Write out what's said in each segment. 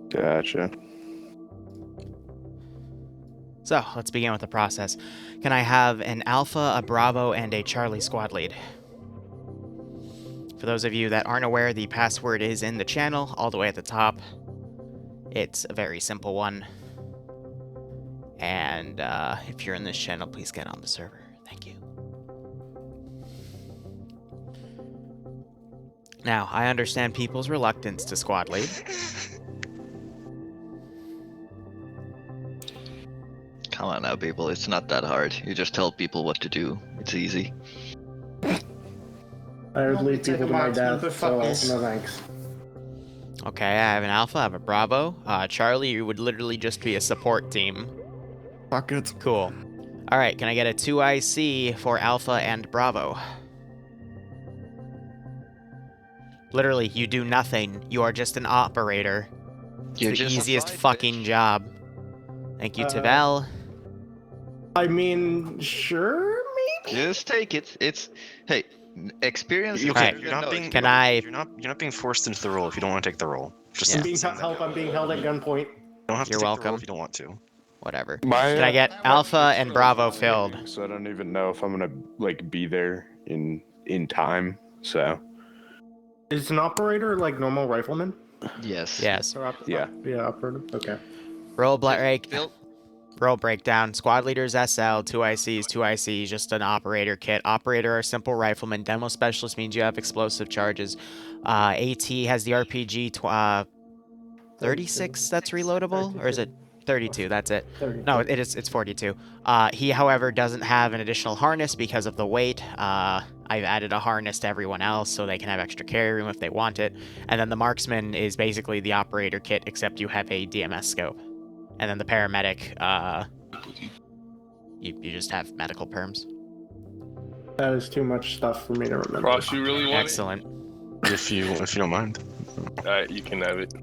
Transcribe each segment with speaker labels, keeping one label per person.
Speaker 1: Gotcha.
Speaker 2: So, let's begin with the process. Can I have an Alpha, a Bravo, and a Charlie squad lead? For those of you that aren't aware, the password is in the channel, all the way at the top. It's a very simple one. And if you're in this channel, please get on the server. Thank you. Now, I understand people's reluctance to squad lead.
Speaker 3: Come on now, people. It's not that hard. You just tell people what to do. It's easy.
Speaker 4: I would lead people to my death, so no thanks.
Speaker 2: Okay, I have an Alpha, I have a Bravo. Charlie, you would literally just be a support team.
Speaker 5: Fuck it.
Speaker 2: Cool. Alright, can I get a 2IC for Alpha and Bravo? Literally, you do nothing. You are just an operator. It's
Speaker 3: You're
Speaker 2: the
Speaker 3: just a
Speaker 2: easiest
Speaker 3: side
Speaker 2: fucking
Speaker 3: bitch.
Speaker 2: job. Thank you, Tavel.
Speaker 4: I mean, sure, maybe?
Speaker 3: Just take it. It's hey, experience.
Speaker 6: You,
Speaker 3: is
Speaker 2: okay,
Speaker 3: better
Speaker 6: you're
Speaker 3: than
Speaker 6: not
Speaker 3: no
Speaker 6: being
Speaker 3: experience.
Speaker 6: you're not being forced into the role if you don't want to take the role. Just
Speaker 2: Yeah.
Speaker 4: I'm being
Speaker 6: saying that.
Speaker 4: help. I'm being held at gunpoint.
Speaker 6: You don't have to
Speaker 2: You're
Speaker 6: take the
Speaker 2: welcome.
Speaker 6: role if you don't want to.
Speaker 2: Whatever.
Speaker 1: My,
Speaker 2: Can I get Alpha and Bravo
Speaker 1: filled,
Speaker 2: filled?
Speaker 1: so I don't even know if I'm gonna like be there in time. So
Speaker 4: Is an operator like normal rifleman?
Speaker 3: Yes.
Speaker 2: Yes.
Speaker 1: yeah.
Speaker 4: Yeah, operator. Okay.
Speaker 2: Roll break.
Speaker 3: Bill,
Speaker 2: Roll breakdown. Squad leaders SL, 2ICs, 2ICs, just an operator kit. Operator are simple rifleman. Demo specialist means you have explosive charges. AT has the RPG 36 that's reloadable? 32. Or is it 32? That's it.
Speaker 4: 32.
Speaker 2: No, it's 42. He, however, doesn't have an additional harness because of the weight. I've added a harness to everyone else so they can have extra carry room if they want it. And then the marksman is basically the operator kit, except you have a DMS scope. And then the paramedic, you just have medical perms.
Speaker 4: That is too much stuff for me to remember.
Speaker 7: Ross, you really want
Speaker 2: Excellent.
Speaker 6: If you don't mind.
Speaker 7: it? Alright, you can have it.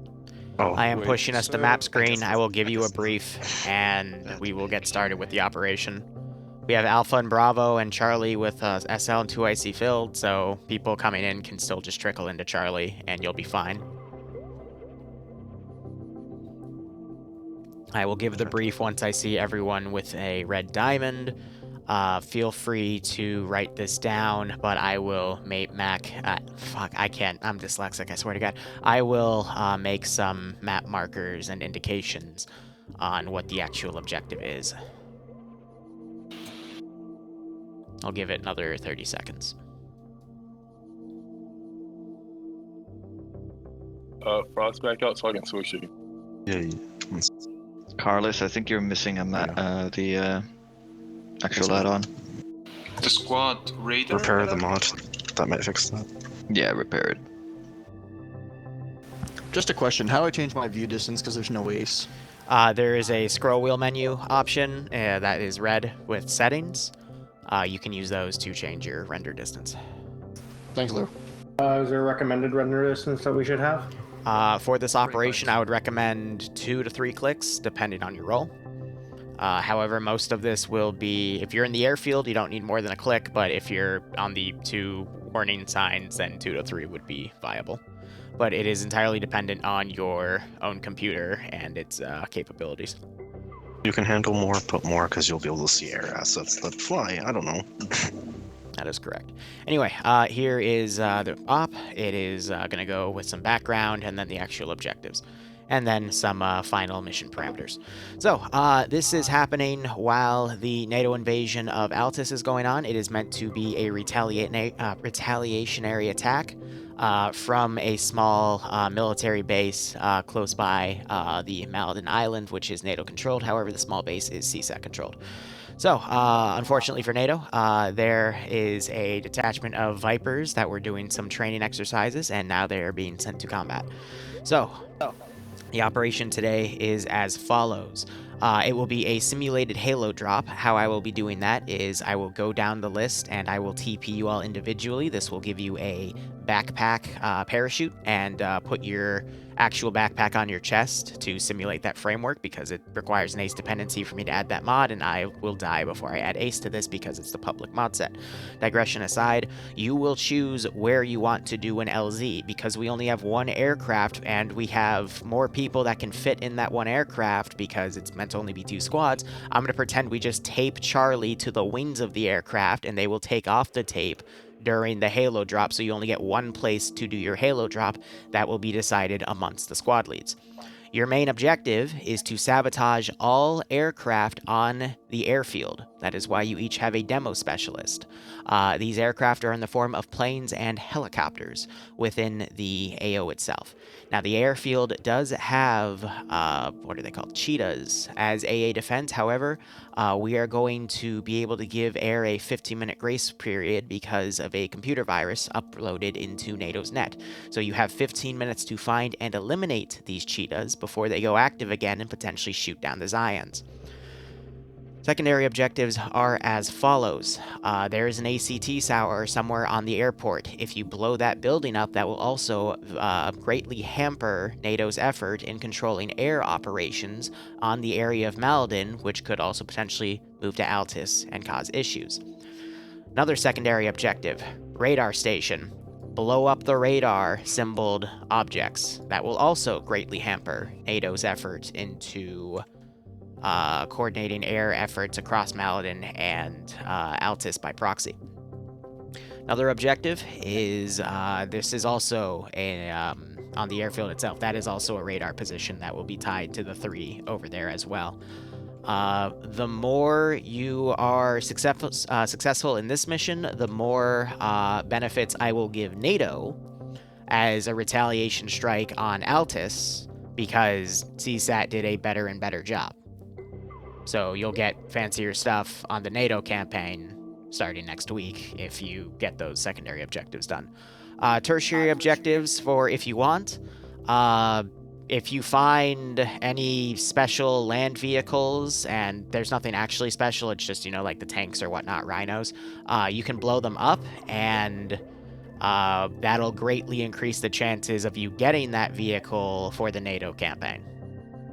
Speaker 6: Oh,
Speaker 2: I am
Speaker 1: Wait,
Speaker 2: pushing us to
Speaker 1: so-
Speaker 2: map screen. I will give you a brief, and we will get started with the operation. We have Alpha and Bravo and Charlie with SL and 2IC filled, so people coming in can still just trickle into Charlie, and you'll be fine. I will give the brief once I see everyone with a red diamond. Feel free to write this down, but I will make fuck, I can't. I'm dyslexic, I swear to God. I will make some map markers and indications on what the actual objective is. I'll give it another 30 seconds.
Speaker 7: Frost back out so I can switch you.
Speaker 6: yeah.
Speaker 3: Carlos, I think you're missing the actual add-on.
Speaker 8: The squad radar.
Speaker 6: Repair the mod. That might fix that.
Speaker 3: Yeah, repair it.
Speaker 5: Just a question. How do I change my view distance because there's no ace?
Speaker 2: There is a scroll wheel menu option that is red with settings. You can use those to change your render distance.
Speaker 5: Thanks, Lou.
Speaker 4: Is there a recommended render distance that we should have?
Speaker 2: For this operation, I would recommend 2 to 3 clicks, depending on your role. However, most of this will be, if you're in the airfield, you don't need more than a click, but if you're on the 2 warning signs, then 2 to 3 would be viable. But it is entirely dependent on your own computer and its capabilities.
Speaker 6: You can handle more, put more, because you'll be able to see air assets that fly. I don't know.
Speaker 2: That is correct. Anyway, here is the op. It is going to go with some background and then the actual objectives. And then some final mission parameters. So, this is happening while the NATO invasion of Altus is going on. It is meant to be a retaliationary attack from a small military base close by the Maladin Island, which is NATO-controlled. However, the small base is CSAT-controlled. So, unfortunately for NATO, there is a detachment of Vipers that were doing some training exercises, and now they are being sent to combat. So, the operation today is as follows. It will be a simulated Halo drop. How I will be doing that is I will go down the list and I will TP you all individually. This will give you a backpack parachute and put your actual backpack on your chest to simulate that framework, because it requires an ace dependency for me to add that mod, and I will die before I add ace to this because it's the public mod set. Digression aside, you will choose where you want to do an LZ, because we only have one aircraft and we have more people that can fit in that one aircraft because it's meant to only be 2 squads. I'm going to pretend we just tape Charlie to the wings of the aircraft, and they will take off the tape during the halo drop, so you only get one place to do your halo drop. That will be decided amongst the squad leads. Your main objective is to sabotage all aircraft on the airfield. That is why you each have a demo specialist. These aircraft are in the form of planes and helicopters within the AO itself. Now, the airfield does have, what are they called? Cheetahs as AA defense. However, we are going to be able to give Air a 15-minute grace period because of a computer virus uploaded into NATO's net. So you have 15 minutes to find and eliminate these cheetahs before they go active again and potentially shoot down the Zions. Secondary objectives are as follows. There is an ACT tower somewhere on the airport. If you blow that building up, that will also greatly hamper NATO's effort in controlling air operations on the area of Maladin, which could also potentially move to Altis and cause issues. Another secondary objective, radar station. Blow up the radar symboled objects. That will also greatly hamper NATO's effort into coordinating air efforts across Maladin and Altis by proxy. Another objective is, this is also a, on the airfield itself, that is also a radar position that will be tied to the 3 over there as well. The more you are successful in this mission, the more benefits I will give NATO as a retaliation strike on Altis, because CSAT did a better and better job. So you'll get fancier stuff on the NATO campaign starting next week if you get those secondary objectives done. Tertiary objectives for if you want. If you find any special land vehicles, and there's nothing actually special, it's just, you know, like the tanks or whatnot, rhinos, you can blow them up, and that'll greatly increase the chances of you getting that vehicle for the NATO campaign,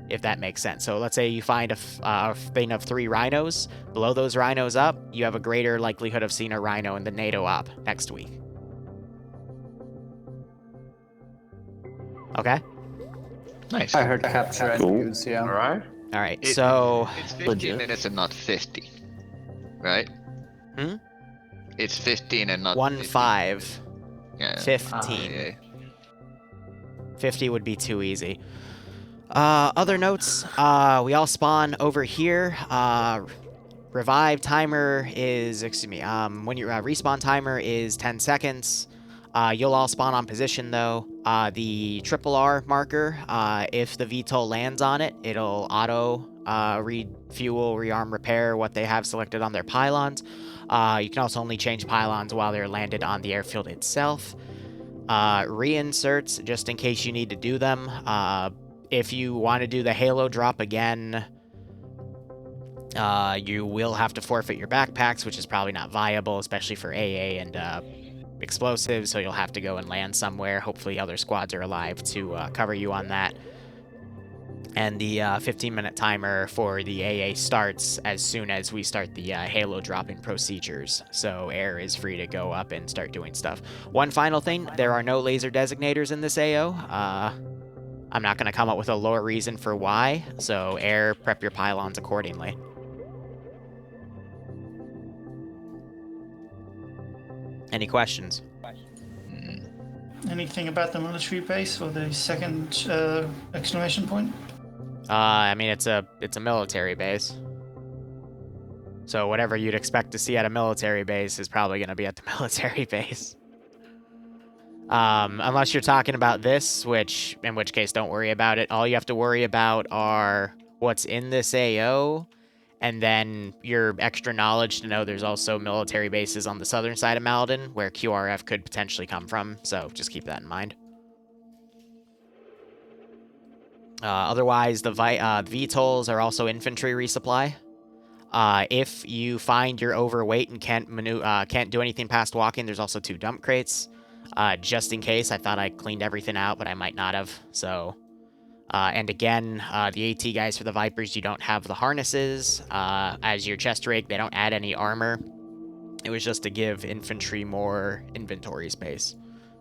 Speaker 2: if that makes sense. So let's say you find a thing of 3 rhinos, blow those rhinos up, you have a greater likelihood of seeing a rhino in the NATO op next week. Okay?
Speaker 3: Nice.
Speaker 9: I heard capture and
Speaker 1: Cool.
Speaker 9: use, yeah.
Speaker 1: Alright.
Speaker 2: All right,
Speaker 3: It-
Speaker 2: so
Speaker 3: It's 15
Speaker 5: Legit.
Speaker 3: minutes and not 50. Right?
Speaker 2: Hmm?
Speaker 3: It's 15 and not
Speaker 2: 1-5,
Speaker 3: Yeah.
Speaker 2: 15.
Speaker 3: Yeah.
Speaker 2: 50 would be too easy. Other notes, we all spawn over here. Revive timer is, when your respawn timer is 10 seconds. You'll all spawn on position though. The R marker, if the VTOL lands on it, it'll auto refuel, rearm, repair what they have selected on their pylons. You can also only change pylons while they're landed on the airfield itself. Reinserts, just in case you need to do them. If you want to do the halo drop again, you will have to forfeit your backpacks, which is probably not viable, especially for AA and explosives, so you'll have to go and land somewhere. Hopefully other squads are alive to cover you on that. And the 15-minute timer for the AA starts as soon as we start the halo dropping procedures, so air is free to go up and start doing stuff. One final thing, there are no laser designators in this AO. I'm not going to come up with a lore reason for why, so air, prep your pylons accordingly. Any questions?
Speaker 10: Anything about the military base or the second exclamation point?
Speaker 2: I mean, it's a military base. So whatever you'd expect to see at a military base is probably going to be at the military base. Unless you're talking about this, in which case don't worry about it. All you have to worry about are what's in this AO, and then your extra knowledge to know there's also military bases on the southern side of Maladin where QRF could potentially come from, so just keep that in mind. Otherwise, the VTOLs are also infantry resupply. If you find you're overweight and can't do anything past walking, there's also 2 dump crates. just in case. I thought I cleaned everything out, but I might not have. So, and again, the AT guys for the Vipers, you don't have the harnesses. As your chest rig, they don't add any armor. It was just to give infantry more inventory space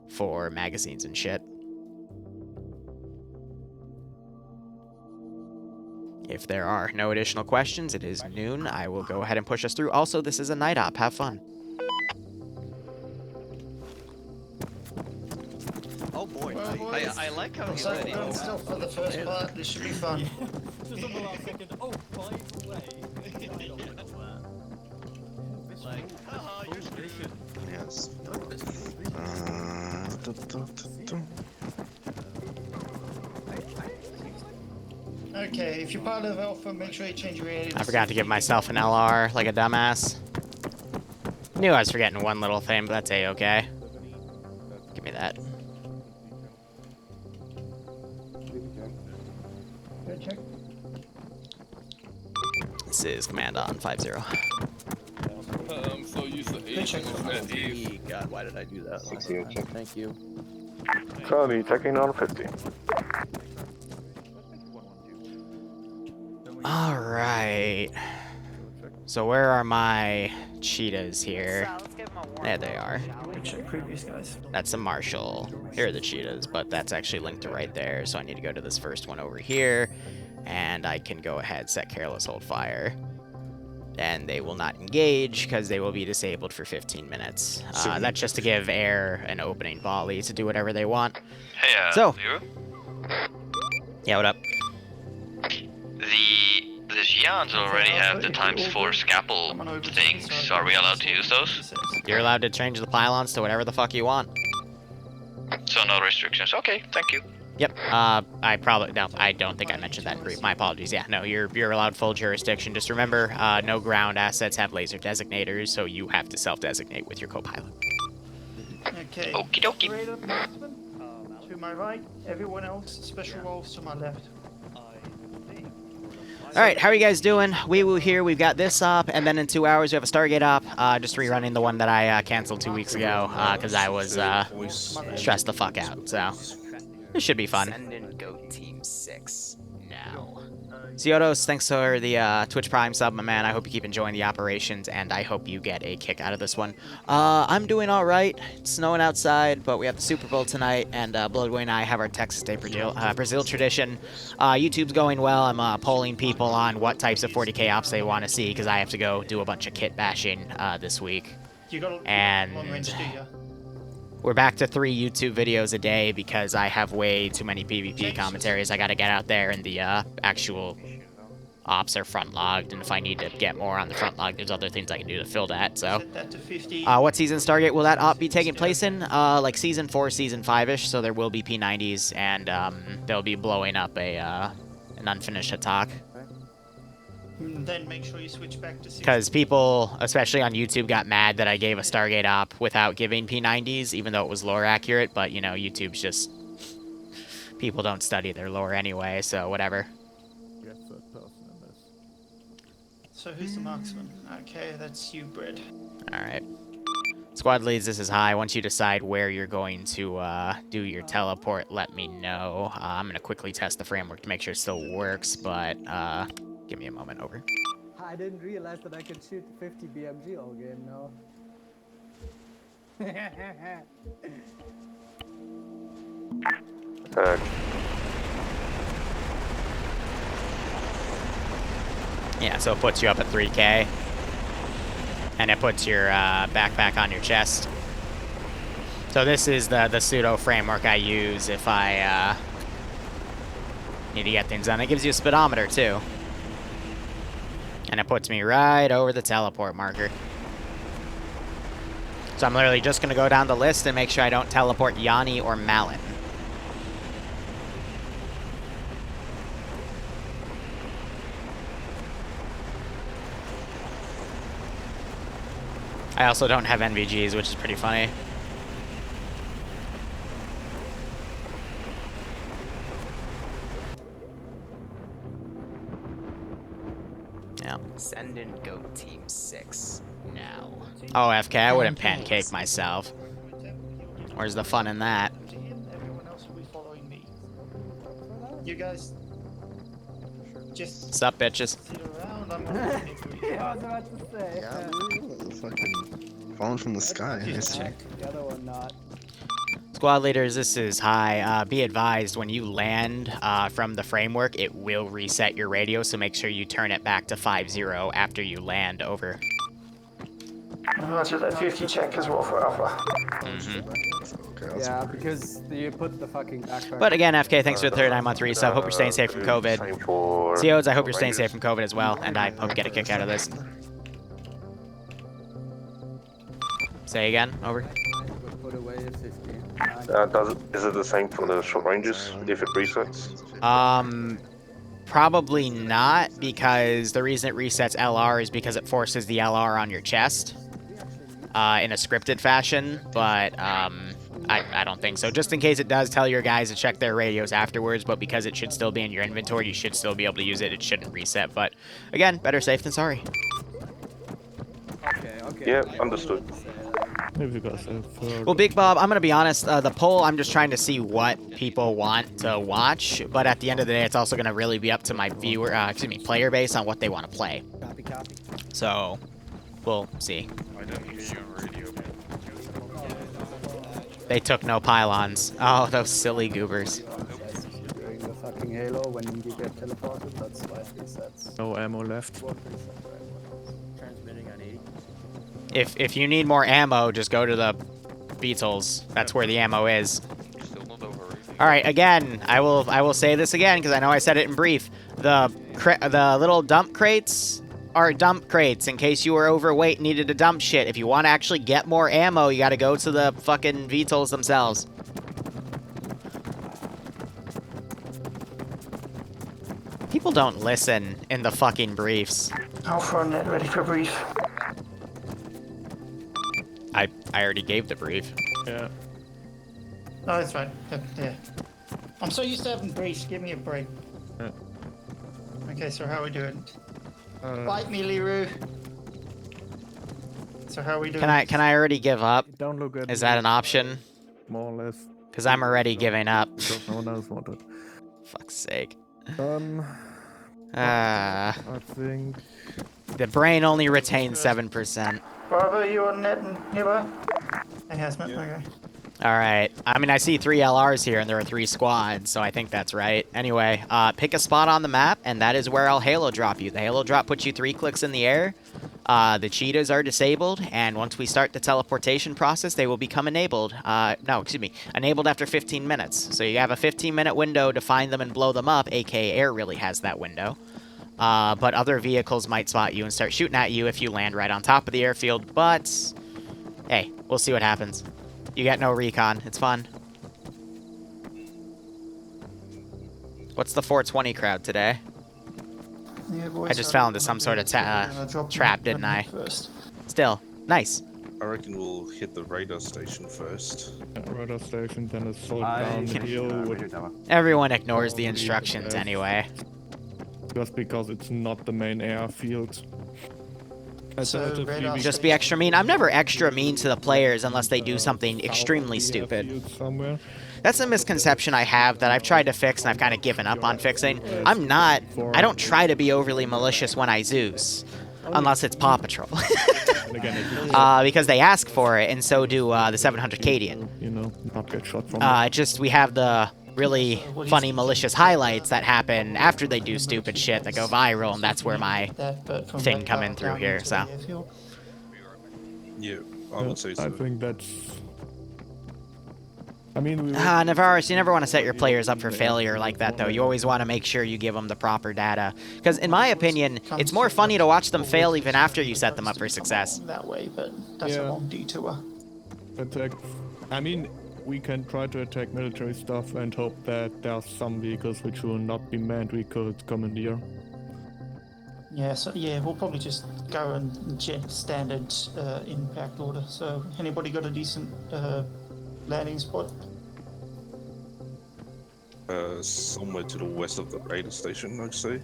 Speaker 2: for magazines and shit. If there are no additional questions, it is noon. I will go ahead and push us through. Also, this is a night op. Have fun.
Speaker 3: Oh boy, I like how
Speaker 10: Looks
Speaker 3: he's
Speaker 10: like
Speaker 3: ready.
Speaker 10: we're still for the first part. This should be fun.
Speaker 9: Just on the last second. Oh, by the way.
Speaker 3: Like, haha, you're screwed.
Speaker 6: Yes.
Speaker 10: Okay, if you're part of Alpha, make sure you change your reality.
Speaker 2: I forgot to give myself an LR like a dumbass. Knew I was forgetting one little thing, but that's A-okay. Give me that.
Speaker 10: Good check.
Speaker 2: This is Command on 5-0.
Speaker 7: So use the
Speaker 10: Good check.
Speaker 5: God, why did I do that? Thank you.
Speaker 1: Tommy, checking on 50.
Speaker 2: Alright. So where are my cheetahs here? There they are.
Speaker 10: Good check previous guys.
Speaker 2: That's a Marshall. Here are the cheetahs, but that's actually linked to right there, so I need to go to this first one over here, and I can go ahead, set careless hold fire. And they will not engage, because they will be disabled for 15 minutes. That's just to give air an opening volley to do whatever they want.
Speaker 3: Hey,
Speaker 2: So.
Speaker 3: Liru?
Speaker 2: Yeah, what up?
Speaker 3: The Xians already have the ×4 scalpel things. Are we allowed to use those?
Speaker 2: You're allowed to change the pylons to whatever the fuck you want.
Speaker 3: So no restrictions. Okay, thank you.
Speaker 2: Yep. I don't think I mentioned that in brief. My apologies. Yeah, no, you're allowed full jurisdiction. Just remember, no ground assets have laser designators, so you have to self-designate with your co-pilot.
Speaker 10: Okay.
Speaker 3: Okie dokie.
Speaker 10: Operator, marksman, to my right. Everyone else, special roles to my left.
Speaker 2: Alright, how are you guys doing? Wee-woo here. We've got this op, and then in 2 hours we have a Stargate op. Just rerunning the one that I canceled 2 weeks ago, because I was stressed the fuck out, so it should be fun.
Speaker 11: Send in Go Team 6 now.
Speaker 2: Ziodos, thanks for the Twitch Prime sub, my man. I hope you keep enjoying the operations, and I hope you get a kick out of this one. I'm doing alright. It's snowing outside, but we have the Super Bowl tonight, and Bloodway and I have our Texas Day Brazil tradition. YouTube's going well. I'm polling people on what types of 40k ops they want to see, because I have to go do a bunch of kit bashing this week.
Speaker 10: You got a
Speaker 2: And
Speaker 10: long range, do ya?
Speaker 2: we're back to 3 YouTube videos a day because I have way too many PvP commentaries I gotta get out there, and the actual ops are front logged, and if I need to get more on the front log, there's other things I can do to fill that, so.
Speaker 10: Set that to 50.
Speaker 2: What season Stargate will that op be taking place in? Like Season 4, Season 5-ish, so there will be P90s, and they'll be blowing up an unfinished attack.
Speaker 10: Then make sure you switch back to 60.
Speaker 2: Because people, especially on YouTube, got mad that I gave a Stargate op without giving P90s, even though it was lore accurate, but, you know, YouTube's just... people don't study their lore anyway, so whatever.
Speaker 10: So who's the marksman? Okay, that's you, Brad.
Speaker 2: Alright. Squad leads, this is High. Once you decide where you're going to do your teleport, let me know. I'm going to quickly test the framework to make sure it still works, but give me a moment. Over.
Speaker 9: I didn't realize that I could shoot 50 BMG all game now.
Speaker 2: Yeah, so it puts you up at 3k. And it puts your backpack on your chest. So this is the pseudo framework I use if I need to get things done. It gives you a speedometer too. And it puts me right over the teleport marker. So I'm literally just going to go down the list and make sure I don't teleport Yanni or Malin. I also don't have NVGs, which is pretty funny. Yeah.
Speaker 11: Send in Go Team 6 now.
Speaker 2: Oh, FK, I wouldn't pancake myself. Where's the fun in that?
Speaker 10: To him, everyone else will be following me. You guys just
Speaker 2: Sup, bitches?
Speaker 10: sit around. I'm not
Speaker 9: Yeah, I was about to say.
Speaker 6: Yeah, fucking falling from the sky. Nice check.
Speaker 9: The other one not.
Speaker 2: Squad leaders, this is High. Be advised, when you land from the framework, it will reset your radio, so make sure you turn it back to 5-0 after you land. Over.
Speaker 10: Roger that 50 check as well for Alpha.
Speaker 6: Okay,
Speaker 9: Yeah, because you put the fucking backpack.
Speaker 2: But again, FK, thanks for the 39-month resub. Hope you're staying safe from COVID. COs, I hope you're staying safe from COVID as well, and I hope you get a kick out of this. Say again, over.
Speaker 9: Put away a 50.
Speaker 1: Is it the same for the short ranges if it resets?
Speaker 2: Probably not, because the reason it resets LR is because it forces the LR on your chest in a scripted fashion, but I don't think so. Just in case it does, tell your guys to check their radios afterwards, but because it should still be in your inventory, you should still be able to use it. It shouldn't reset, but again, better safe than sorry.
Speaker 9: Okay.
Speaker 1: Yeah, understood.
Speaker 2: Well, Big Bob, I'm going to be honest. The poll, I'm just trying to see what people want to watch. But at the end of the day, it's also going to really be up to my player base on what they want to play.
Speaker 9: Copy.
Speaker 2: So, we'll see.
Speaker 7: I didn't hear you on radio, man.
Speaker 2: They took no pylons. Oh, those silly goobers.
Speaker 9: During the fucking Halo, when you get teleported, that's why it resets.
Speaker 5: No ammo left.
Speaker 11: Transmitting on 80.
Speaker 2: If you need more ammo, just go to the Beatles. That's where the ammo is. All right, again, I will say this again because I know I said it in brief. The little dump crates are dump crates in case you were overweight and needed to dump shit. If you want to actually get more ammo, you got to go to the fucking VTOLs themselves. People don't listen in the fucking briefs.
Speaker 10: Alpha on net, ready for brief.
Speaker 2: I already gave the brief.
Speaker 5: Yeah.
Speaker 10: Oh, that's fine. Yeah. I'm so used to having briefs. Give me a break.
Speaker 5: Yeah.
Speaker 10: Okay, so how are we doing? Bite me, Liru. So how are we doing?
Speaker 2: Can I already give up?
Speaker 5: Don't look at
Speaker 2: Is that an option?
Speaker 5: more or less.
Speaker 2: Because I'm already giving up.
Speaker 5: Because no one else wanted.
Speaker 2: Fuck's sake.
Speaker 5: I think
Speaker 2: The brain only retains 7%.
Speaker 10: Bravo, you on net and nearby? Enhancement, okay.
Speaker 2: Alright. I mean, I see 3 LRs here, and there are 3 squads, so I think that's right. Anyway, pick a spot on the map, and that is where I'll Halo drop you. The Halo drop puts you 3 clicks in the air. The cheetahs are disabled, and once we start the teleportation process, they will become enabled. Enabled after 15 minutes. So you have a 15-minute window to find them and blow them up, aka Air really has that window. But other vehicles might spot you and start shooting at you if you land right on top of the airfield, but hey, we'll see what happens. You get no recon. It's fun. What's the 420 crowd today?
Speaker 10: Yeah, boys,
Speaker 2: I just fell into some sort of trap, didn't I? Still, nice.
Speaker 1: I reckon we'll hit the radar station first.
Speaker 5: radar station, then a slow down hill with
Speaker 2: Everyone ignores the instructions anyway.
Speaker 5: just because it's not the main airfield.
Speaker 2: Just be extra mean. I'm never extra mean to the players unless they do something extremely stupid. That's a misconception I have that I've tried to fix and I've kind of given up on fixing. I don't try to be overly malicious when I Zeus. Unless it's Paw Patrol. Because they ask for it, and so do the 700 Cadian.
Speaker 5: You know, not get shot from
Speaker 2: we have the really funny malicious highlights that happen after they do stupid shit that go viral, and that's where my thing come in through here, so.
Speaker 1: Yeah, I would say so.
Speaker 5: I think that's... I mean,
Speaker 2: Navarros, you never want to set your players up for failure like that, though. You always want to make sure you give them the proper data. Because, in my opinion, it's more funny to watch them fail even after you set them up for success.
Speaker 10: That way, but that's a long detour.
Speaker 5: Attack. I mean, we can try to attack military stuff and hope that there are some vehicles which will not be manned we could commandeer.
Speaker 10: Yeah, so we'll probably just go and check standard impact order. So, anybody got a decent landing spot?
Speaker 1: Somewhere to the west of the radar station, I'd say.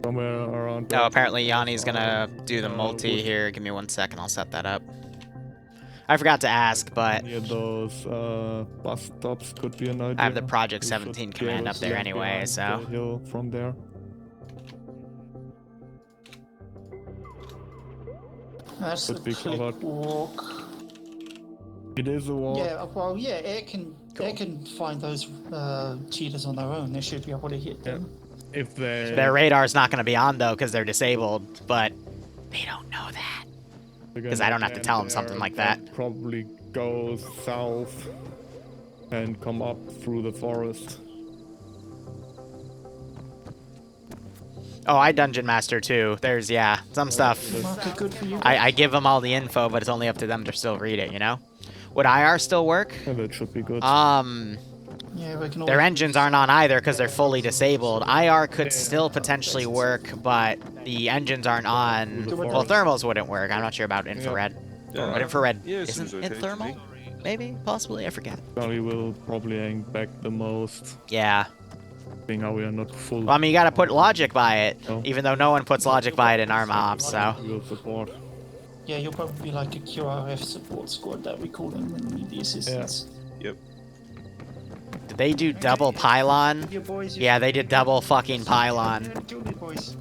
Speaker 5: Somewhere around.
Speaker 2: Oh, apparently Yanni's gonna do the multi here. Give me 1 second, I'll set that up. I forgot to ask, but
Speaker 5: Near those bus stops could be an idea.
Speaker 2: I have the Project
Speaker 5: We
Speaker 2: 17
Speaker 5: should be
Speaker 2: command
Speaker 5: able
Speaker 2: up
Speaker 5: to
Speaker 2: there
Speaker 5: land
Speaker 2: anyway,
Speaker 5: behind
Speaker 2: so.
Speaker 5: the hill from there.
Speaker 10: That's
Speaker 5: Could
Speaker 10: the
Speaker 5: be
Speaker 10: click
Speaker 5: covered.
Speaker 10: walk.
Speaker 5: It is a walk.
Speaker 10: Yeah, well, yeah, air can find those cheetahs on their own. They should be able to hit them.
Speaker 5: If they
Speaker 2: Their radar's not going to be on, though, because they're disabled, but they don't know that. Because I don't have to tell them something like that.
Speaker 5: Probably go south and come up through the forest.
Speaker 2: Oh, I Dungeon Master, too. There's, yeah, some stuff.
Speaker 10: Okay, good for you.
Speaker 2: I give them all the info, but it's only up to them to still read it, you know? Would IR still work?
Speaker 5: Yeah, that should be good.
Speaker 10: Yeah, we can
Speaker 2: Their
Speaker 10: always-
Speaker 2: engines aren't on either because they're fully disabled. IR could still potentially work, but the engines aren't on. Well, thermals wouldn't work. I'm not sure about infrared.
Speaker 1: Yeah.
Speaker 2: But infrared
Speaker 1: Yeah, it
Speaker 2: isn't
Speaker 1: seems okay
Speaker 2: it
Speaker 1: to
Speaker 2: thermal?
Speaker 1: me.
Speaker 2: Maybe? Possibly? I forget.
Speaker 5: Charlie will probably hang back the most,
Speaker 2: Yeah.
Speaker 5: seeing how we are not full.
Speaker 2: Well, I mean, you gotta put logic by it,
Speaker 5: Oh.
Speaker 2: even though no one puts logic by it in our mobs, so.
Speaker 5: We'll support.
Speaker 10: Yeah, you'll probably be like a QRF support squad that we call them when we need the assistance.
Speaker 1: Yep.
Speaker 2: Did they do double pylon?
Speaker 10: Your boys,
Speaker 2: Yeah, they did double fucking pylon.
Speaker 10: Kill me, boys.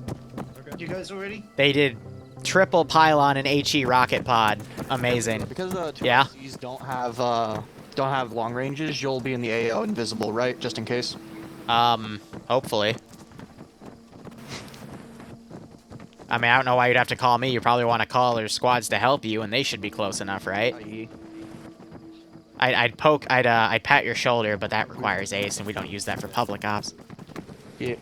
Speaker 10: You guys all ready?
Speaker 2: They did triple pylon and HE rocket pod. Amazing.
Speaker 12: Because two
Speaker 2: Yeah.
Speaker 12: LCs don't have long ranges, you'll be in the AO invisible, right? Just in case.
Speaker 2: Hopefully. I mean, I don't know why you'd have to call me. You probably want to call their squads to help you, and they should be close enough, right? I'd pat your shoulder, but that requires ace, and we don't use that for public ops.
Speaker 12: Yeah.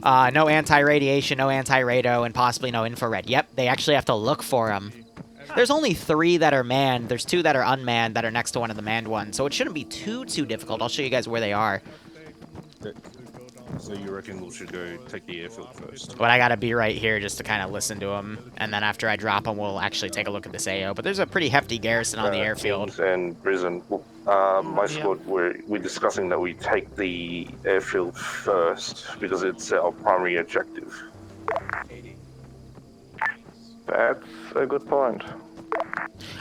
Speaker 2: No anti-radiation, no anti-rado, and possibly no infrared. Yep, they actually have to look for them. There's only 3 that are manned. There's 2 that are unmanned that are next to one of the manned ones, so it shouldn't be too difficult. I'll show you guys where they are.
Speaker 1: So you reckon we should go take the airfield first?
Speaker 2: But I gotta be right here just to kind of listen to them, and then after I drop them, we'll actually take a look at this AO. But there's a pretty hefty garrison on the airfield.
Speaker 13: And Prison. My squad, we're discussing that we take the airfield first because it's our primary objective. That's a good point.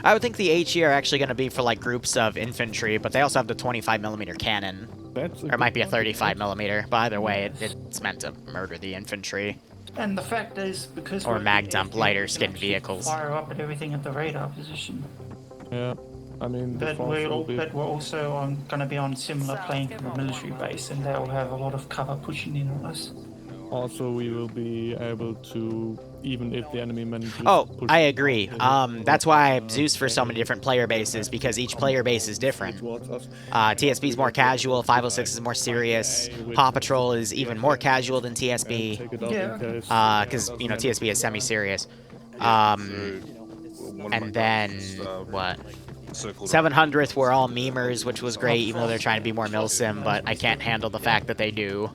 Speaker 2: I would think the HE are actually going to be for like groups of infantry, but they also have the 25mm cannon. Or it might be a 35mm, but either way, it's meant to murder the infantry.
Speaker 10: And the fact is, because
Speaker 2: Or
Speaker 10: we're
Speaker 2: mag
Speaker 10: in
Speaker 2: dump
Speaker 10: the
Speaker 2: lighter
Speaker 10: airfield,
Speaker 2: skinned
Speaker 10: we can
Speaker 2: vehicles.
Speaker 10: Fire up at everything at the radar position.
Speaker 5: Yeah, I mean, the
Speaker 10: But
Speaker 5: force
Speaker 10: we're,
Speaker 5: will be...
Speaker 10: but we're also going to be on similar plane from a military base, and they'll have a lot of cover pushing in on us.
Speaker 5: Also, we will be able to, even if the enemy manages
Speaker 2: Oh,
Speaker 5: to push
Speaker 2: I agree. That's why I Zeus for so many different player bases, because each player base is different. TSB is more casual, 506 is more serious, Paw Patrol is even more casual than TSB, because, you know, TSB is semi-serious. And then, what? 700th were all memers, which was great, even though they're trying to be more milsim, but I can't handle the fact that they do.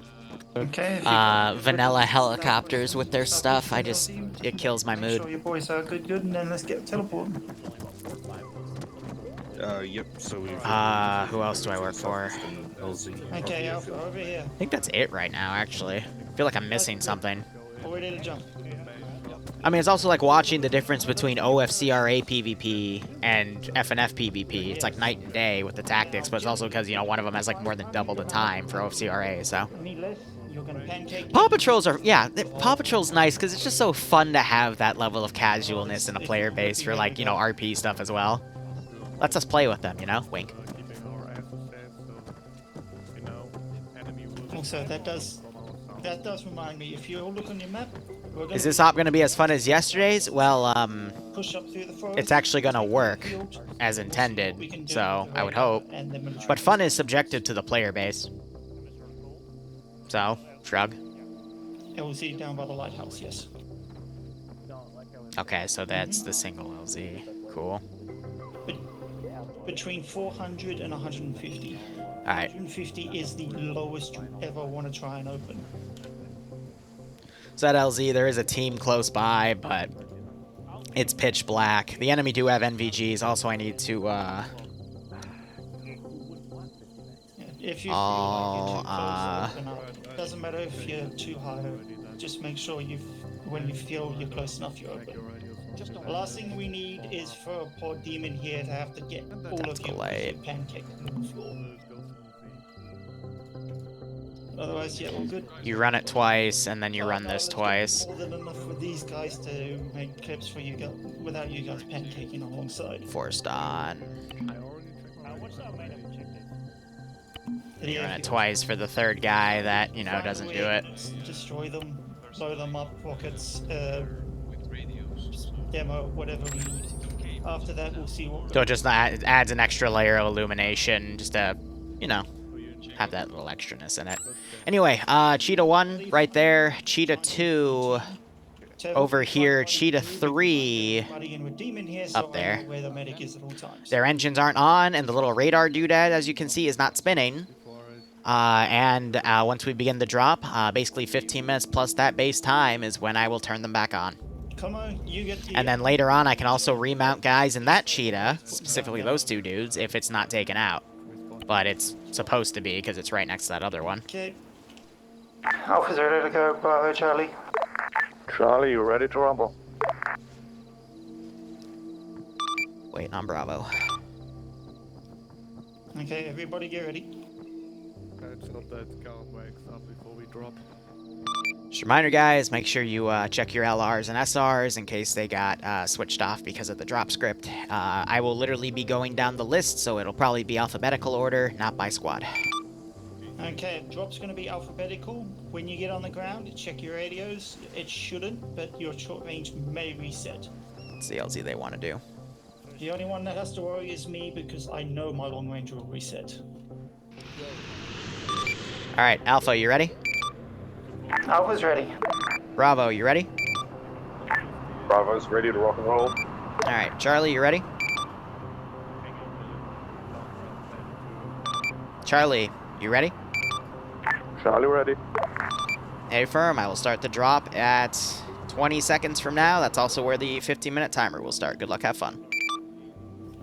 Speaker 10: Okay.
Speaker 2: Vanilla helicopters with their stuff, it kills my
Speaker 10: Make
Speaker 2: mood.
Speaker 10: sure your boys are good, and then let's get teleporting.
Speaker 1: Yep, so we've...
Speaker 2: Who else do I work for?
Speaker 10: Okay, Alpha, over here.
Speaker 2: I think that's it right now, actually. I feel like I'm missing something.
Speaker 10: We're ready to jump.
Speaker 2: I mean, it's also like watching the difference between OFCRA PvP and FNF PvP. It's like night and day with the tactics, but it's also because, you know, one of them has like more than double the time for OFCRA, so.
Speaker 10: Need less? You're gonna pancake.
Speaker 2: Paw Patrols are, yeah, Paw Patrol's nice because it's just so fun to have that level of casualness in a player base for like, you know, RP stuff as well. Lets us play with them, you know? Wink.
Speaker 10: Also, that does remind me, if you all look on your map, we're gonna
Speaker 2: Is this op going to be as fun as yesterday's? Well,
Speaker 10: push up through the forest.
Speaker 2: it's actually going to work as intended, so I would hope. But fun is subjective to the player base. So, shrug.
Speaker 10: LZ down by the lighthouse, yes.
Speaker 2: Okay, so that's the single LZ. Cool.
Speaker 10: Between 400 and 150.
Speaker 2: Alright.
Speaker 10: 150 is the lowest you ever want to try and open.
Speaker 2: So at LZ, there is a team close by, but it's pitch black. The enemy do have NVGs. Also, I need to,
Speaker 10: If you feel like you're too close, open up. Doesn't matter if you're too high. Just make sure when you feel you're close enough, you open. The last thing we need is for a pod demon here to have to get all of you pancaked on the floor. Otherwise, yeah, all good.
Speaker 2: You run it twice, and then you run this twice.
Speaker 10: More than enough for these guys to make clips for you guys without you guys pancaking alongside.
Speaker 2: Forced on.
Speaker 9: What's our main objective?
Speaker 2: You run it twice for the third guy that, you know, doesn't do it.
Speaker 10: Destroy them, blow them up, rockets, demo, whatever we need. After that, we'll see what...
Speaker 2: So it just adds an extra layer of illumination, just to, you know, have that little extraness in it. Anyway, Cheetah 1 right there, Cheetah 2 over here, Cheetah 3 up there. Their engines aren't on, and the little radar doodad, as you can see, is not spinning. And once we begin the drop, basically 15 minutes plus that base time is when I will turn them back on.
Speaker 10: Come on, you get the...
Speaker 2: And then later on, I can also remount guys in that Cheetah, specifically those two dudes, if it's not taken out. But it's supposed to be, because it's right next to that other one.
Speaker 10: Okay.
Speaker 4: Alpha's ready to go. Bravo, Charlie.
Speaker 13: Charlie, you ready to rumble?
Speaker 2: Waiting on Bravo.
Speaker 10: Okay, everybody get ready.
Speaker 5: Let's hope that Scout wakes up before we drop.
Speaker 2: Just a reminder, guys, make sure you check your LRs and SRs in case they got switched off because of the drop script. I will literally be going down the list, so it'll probably be alphabetical order, not by squad.
Speaker 10: Okay, drop's going to be alphabetical. When you get on the ground, check your radios. It shouldn't, but your short range may reset.
Speaker 2: It's the LZ they want to do.
Speaker 10: The only one that has to worry is me, because I know my long range will reset.
Speaker 2: Alright, Alpha, you ready?
Speaker 4: Alpha's ready.
Speaker 2: Bravo, you ready?
Speaker 13: Bravo's ready to rock and roll.
Speaker 2: Alright, Charlie, you ready? Charlie, you ready?
Speaker 13: Charlie ready.
Speaker 2: Hey, firm, I will start the drop at 20 seconds from now. That's also where the 15-minute timer will start. Good luck, have fun.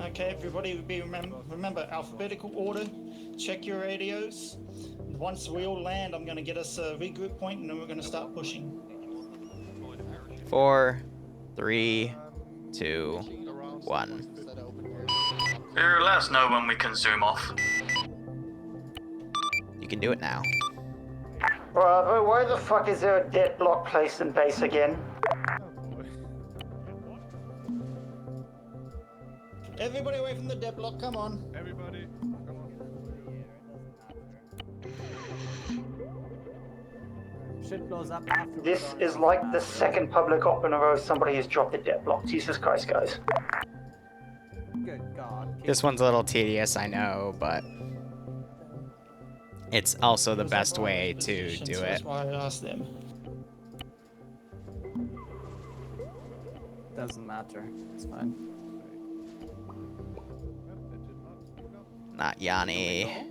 Speaker 10: Okay, everybody remember alphabetical order. Check your radios. Once we all land, I'm going to get us a regroup point, and then we're going to start pushing.
Speaker 2: 4, 3, 2, 1.
Speaker 8: Here, let us know when we can zoom off.
Speaker 2: You can do it now.
Speaker 4: Bravo, why the fuck is there a deadlock placed in base again?
Speaker 10: Everybody away from the deadlock, come on.
Speaker 5: Everybody, come on.
Speaker 9: Shit blows up after.
Speaker 4: This is like the second public op in a row somebody has dropped a deadlock. Jesus Christ, guys.
Speaker 9: Good God.
Speaker 2: This one's a little tedious, I know, but it's also the best way to do it.
Speaker 10: That's why I asked them.
Speaker 9: Doesn't matter. It's fine.
Speaker 2: Not Yanni.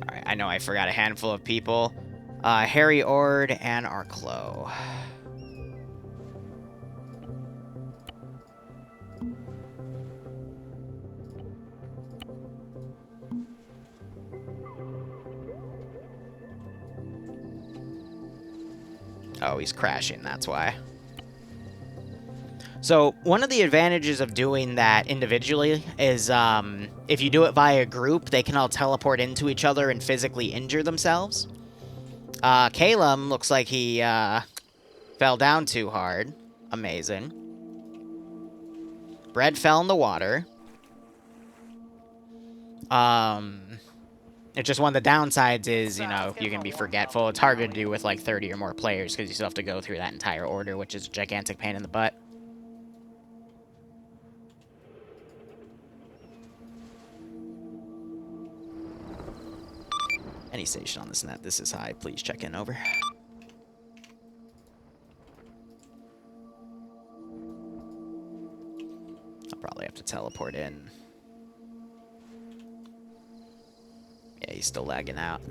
Speaker 2: Alright, I know I forgot a handful of people. Harry Ord and Arklow. Oh, he's crashing, that's why. So, one of the advantages of doing that individually is, if you do it via group, they can all teleport into each other and physically injure themselves. Calum looks like he, fell down too hard. Amazing. Bread fell in the water. It's just one of the downsides is, you know, you can be forgetful. It's harder to do with, like, 30 or more players, because you still have to go through that entire order, which is a gigantic pain in the butt. Any station on this net, this is high. Please check in, over. I'll probably have to teleport in. Yeah, he's still lagging out.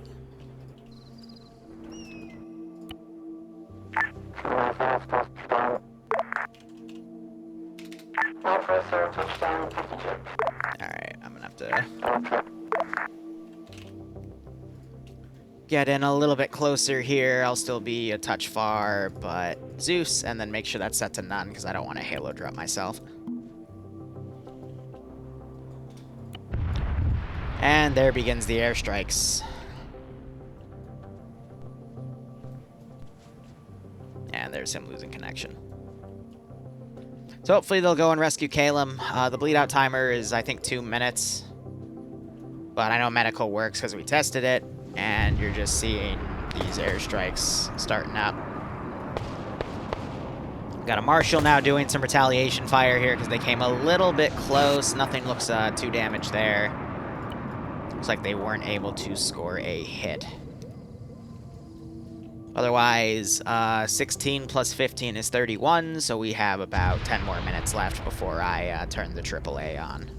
Speaker 2: Alright, I'm gonna have to get in a little bit closer here. I'll still be a touch far, but Zeus, and then make sure that's set to none, because I don't want to halo drop myself. And there begins the airstrikes. And there's him losing connection. So hopefully they'll go and rescue Calum. The bleed out timer is, I think, 2 minutes. But I know medical works because we tested it. And you're just seeing these airstrikes starting up. Got a Marshal now doing some retaliation fire here because they came a little bit close. Nothing looks too damaged there. Looks like they weren't able to score a hit. Otherwise, 16 plus 15 is 31, so we have about 10 more minutes left before I turn the AAA on.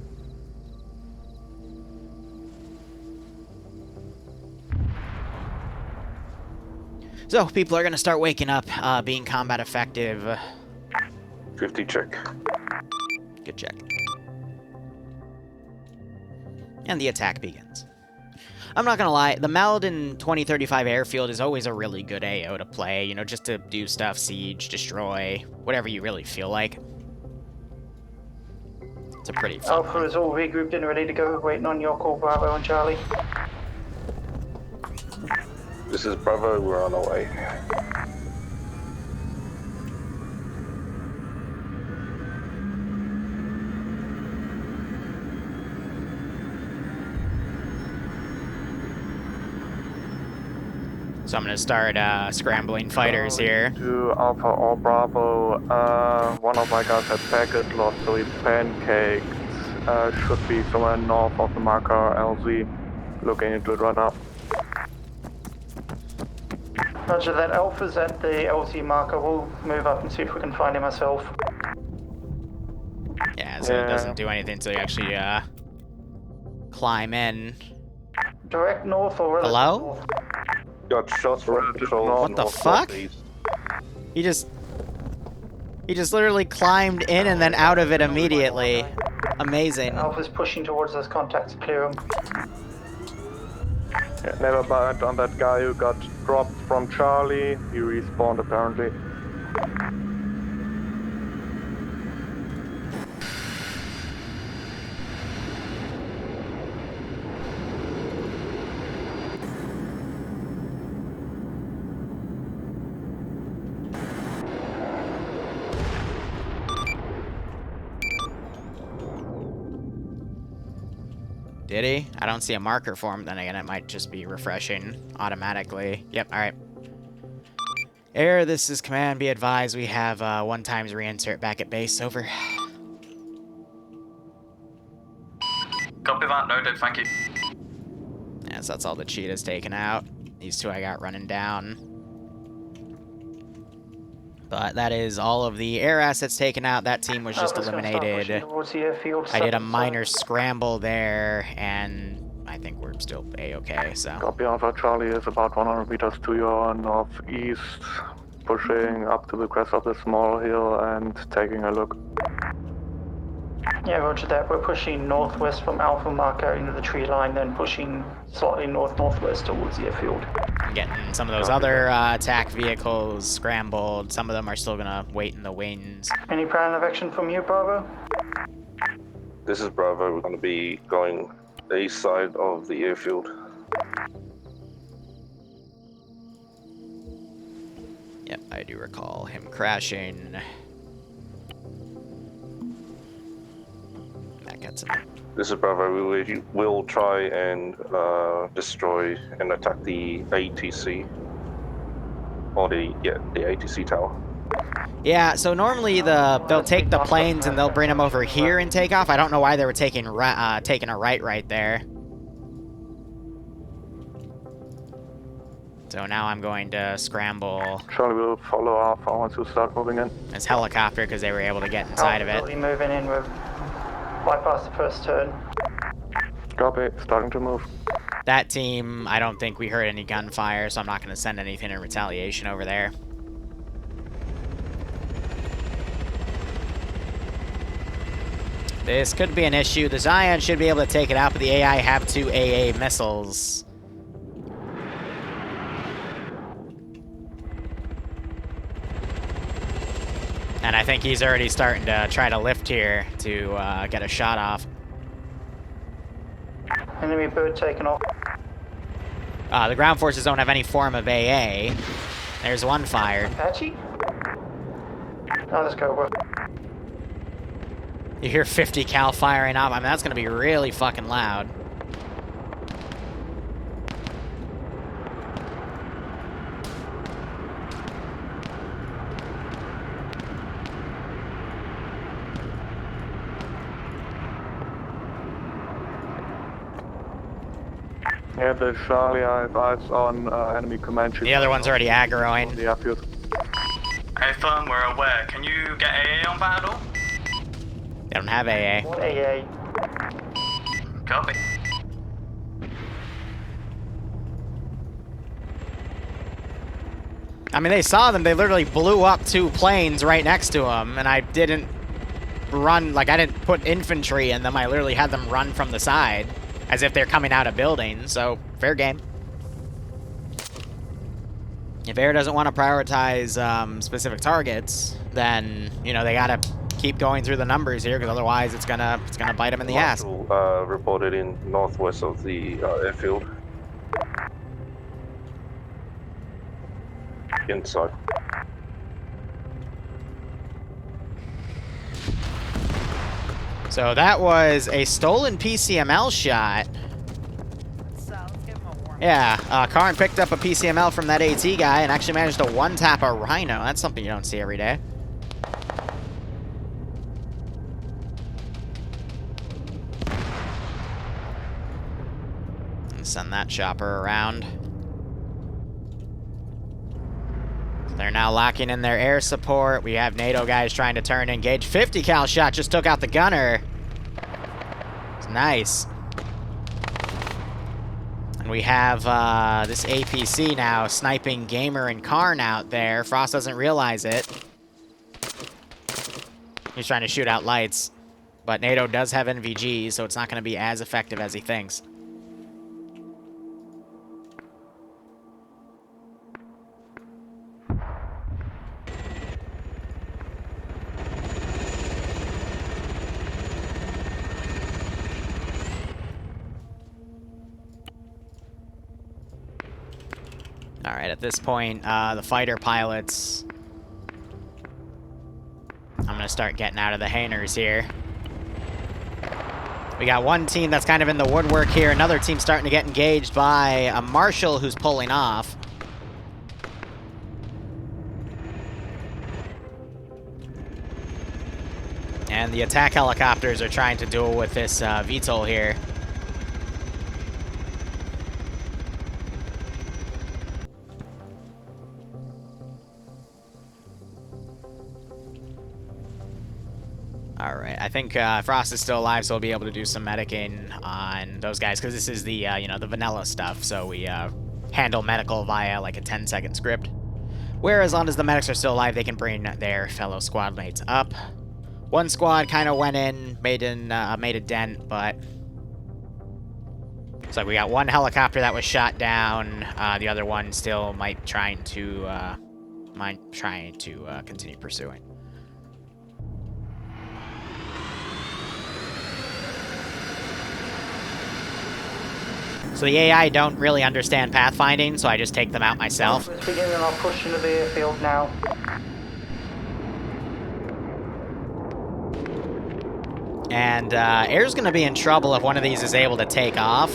Speaker 2: So, people are going to start waking up, being combat effective.
Speaker 13: 50 check.
Speaker 2: Good check. And the attack begins. I'm not gonna lie, the Maladin 2035 Airfield is always a really good AO to play, you know, just to do stuff, siege, destroy, whatever you really feel like. It's a pretty fun
Speaker 4: Alpha is all regrouped and ready to go, waiting on your call, Bravo and Charlie.
Speaker 13: This is Bravo, we're on our way.
Speaker 2: So I'm gonna start scrambling fighters here.
Speaker 14: To Alpha or Bravo, one of my guys had packet lost, so he pancaked. Should be somewhere north of the marker LZ. Looking into it right now.
Speaker 4: Roger that, Alpha's at the LZ marker. We'll move up and see if we can find him ourselves.
Speaker 2: Yeah, so it doesn't do anything until you actually climb in.
Speaker 4: Direct north or relative
Speaker 2: Hello?
Speaker 4: north?
Speaker 13: Got shots from patrol.
Speaker 2: What the fuck? He just literally climbed in and then out of it immediately. Amazing.
Speaker 4: Alpha's pushing towards those contacts. Clear them.
Speaker 14: Yeah, never mind on that guy who got dropped from Charlie. He respawned apparently.
Speaker 2: Did he? I don't see a marker for him. Then again, it might just be refreshing automatically. Yep, alright. Air, this is command. Be advised, we have 1 times reinsert back at base. Over.
Speaker 8: Copy that, noted, thank you.
Speaker 2: Yeah, so that's all the cheetahs taken out. These 2 I got running down. But that is all of the air assets taken out. That team was just eliminated. I did a minor scramble there, and I think we're still A-okay, so.
Speaker 14: Copy Alpha. Charlie is about 100 meters to your northeast, pushing up to the crest of the small hill and taking a look.
Speaker 4: Yeah, roger that. We're pushing northwest from Alpha marker into the tree line, then pushing slightly north-northwest towards the airfield.
Speaker 2: I'm getting some of those other attack vehicles scrambled. Some of them are still gonna wait in the wings.
Speaker 4: Any plan of action from you, Bravo?
Speaker 13: This is Bravo, we're going to be going the east side of the airfield.
Speaker 2: Yep, I do recall him crashing. That gets him.
Speaker 13: This is Bravo, we will try and destroy and attack the ATC. Or the ATC tower.
Speaker 2: Yeah, so normally they'll take the planes and they'll bring them over here and take off. I don't know why they were taking a right there. So now I'm going to scramble
Speaker 14: Charlie will follow Alpha once you start moving in.
Speaker 2: this helicopter because they were able to get inside of it.
Speaker 4: Already moving in. We've bypassed the first turn.
Speaker 14: Copy, starting to move.
Speaker 2: That team, I don't think we heard any gunfire, so I'm not going to send anything in retaliation over there. This could be an issue. The Zion should be able to take it out, but the AI have 2 AA missiles. And I think he's already starting to try to lift here to get a shot off.
Speaker 4: Enemy bird taken off.
Speaker 2: The ground forces don't have any form of AA. There's one fired.
Speaker 4: Apache? Oh, let's go.
Speaker 2: You hear 50 cal firing off. I mean, that's going to be really fucking loud.
Speaker 14: Yeah, the Charlie, I have eyes on enemy Comanche.
Speaker 2: The other one's already aggroing.
Speaker 14: The airfield.
Speaker 8: Hey, firm, we're aware. Can you get AA on that at all?
Speaker 2: They don't have AA.
Speaker 4: What AA?
Speaker 8: Copy.
Speaker 2: I mean, they saw them. They literally blew up 2 planes right next to them, and I didn't run, like, I didn't put infantry in them. I literally had them run from the side as if they're coming out of buildings, so fair game. If Air doesn't want to prioritize specific targets, then, you know, they gotta keep going through the numbers here, because otherwise it's gonna bite them in the ass.
Speaker 13: Reported in northwest of the airfield. Inside.
Speaker 2: So that was a stolen PCML shot. Yeah, Karn picked up a PCML from that AT guy and actually managed to one-tap a Rhino. That's something you don't see every day. And send that chopper around. They're now locking in their air support. We have NATO guys trying to turn engage. 50 cal shot just took out the gunner. It's nice. And we have this APC now sniping Gamer and Karn out there. Frost doesn't realize it. He's trying to shoot out lights. But NATO does have NVGs, so it's not going to be as effective as he thinks. Alright, at this point, the fighter pilots... I'm going to start getting out of the hangars here. We got one team that's kind of in the woodwork here. Another team starting to get engaged by a Marshal who's pulling off. And the attack helicopters are trying to duel with this VTOL here. Alright, I think Frost is still alive, so we'll be able to do some medicing on those guys, because this is the, you know, the vanilla stuff, so we handle medical via, like, a 10-second script. Where, as long as the medics are still alive, they can bring their fellow squad mates up. One squad kind of went in, made a dent, but... So we got one helicopter that was shot down, the other one still might trying to continue pursuing. So the AI don't really understand pathfinding, so I just take them out myself.
Speaker 4: Let's begin our push into the airfield now.
Speaker 2: And Air's going to be in trouble if one of these is able to take off.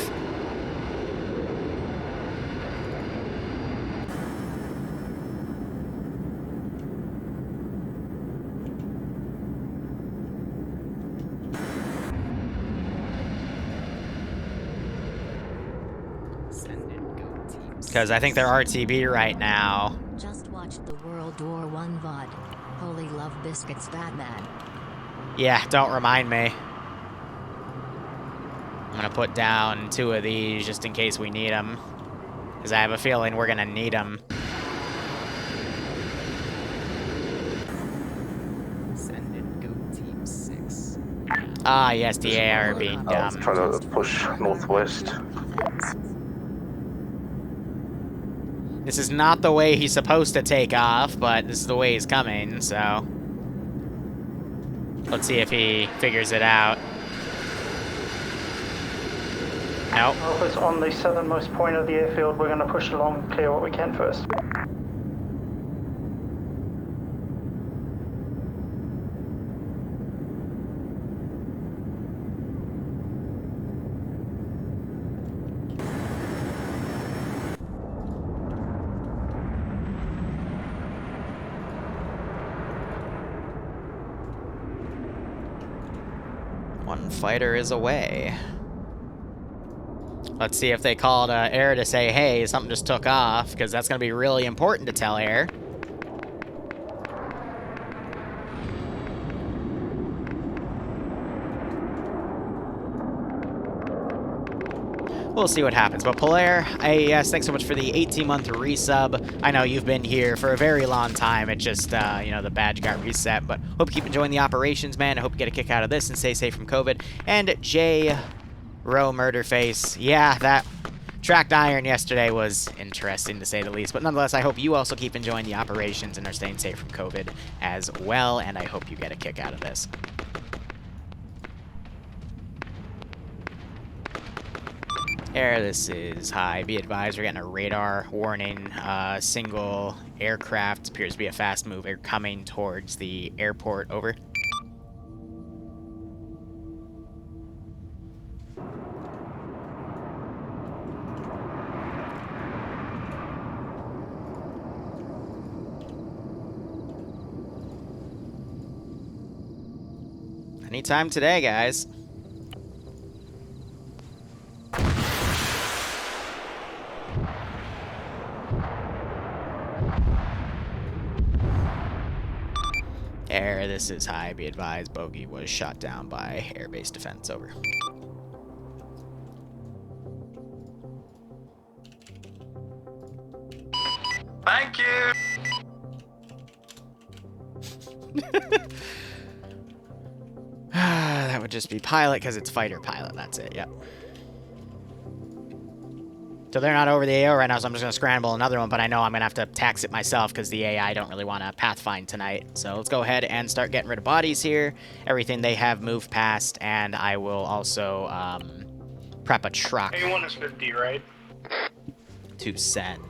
Speaker 11: Send in go team
Speaker 2: Because I think they're RTB right now.
Speaker 15: Just watched the World War I VOD. Holy love biscuits, Batman.
Speaker 2: Yeah, don't remind me. I'm gonna put down 2 of these just in case we need them. Because I have a feeling we're gonna need them.
Speaker 11: Send in Goat Team 6.
Speaker 2: Ah, yes, the AR being dumb.
Speaker 13: Try to push northwest.
Speaker 2: This is not the way he's supposed to take off, but this is the way he's coming, so... Let's see if he figures it out. Nope.
Speaker 4: Well, if it's on the southernmost point of the airfield, we're going to push along, clear what we can first.
Speaker 2: One fighter is away. Let's see if they called Air to say, hey, something just took off, because that's going to be really important to tell Air. We'll see what happens. But Polaire, yes, thanks so much for the 18-month resub. I know you've been here for a very long time. It just, you know, the badge got reset. But hope you keep enjoying the operations, man. I hope you get a kick out of this and stay safe from COVID. And J. Row Murderface. Yeah, that tracked iron yesterday was interesting, to say the least. But nonetheless, I hope you also keep enjoying the operations and are staying safe from COVID as well. And I hope you get a kick out of this. Air, this is high. Be advised, we're getting a radar warning. Single aircraft appears to be a fast mover coming towards the airport. Over. Anytime today, guys. Air, this is high. Be advised, Bogey was shot down by airbase defense. Over.
Speaker 8: Thank you.
Speaker 2: That would just be pilot, because it's fighter pilot. That's it, yep. So they're not over the AO right now, so I'm just going to scramble another one, but I know I'm going to have to tax it myself because the AI don't really want to pathfind tonight. So let's go ahead and start getting rid of bodies here. Everything they have moved past, and I will also prep a truck.
Speaker 16: A1 is 50, right?
Speaker 2: To send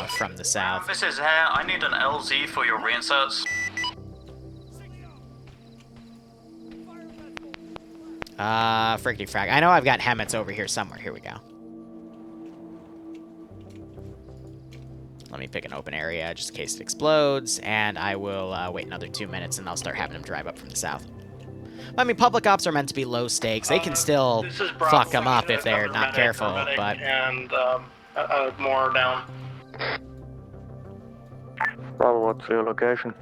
Speaker 2: from the south.
Speaker 8: This is Air. I need an LZ for your reinserts.
Speaker 2: Frickety frag. I know I've got Hemmets over here somewhere. Here we go. Let me pick an open area just in case it explodes, and I will wait another 2 minutes, and I'll start having them drive up from the south. I mean, public ops are meant to be low stakes. They can still fuck them up if they're not careful, but...
Speaker 16: And more down.
Speaker 14: Bravo, what's your location?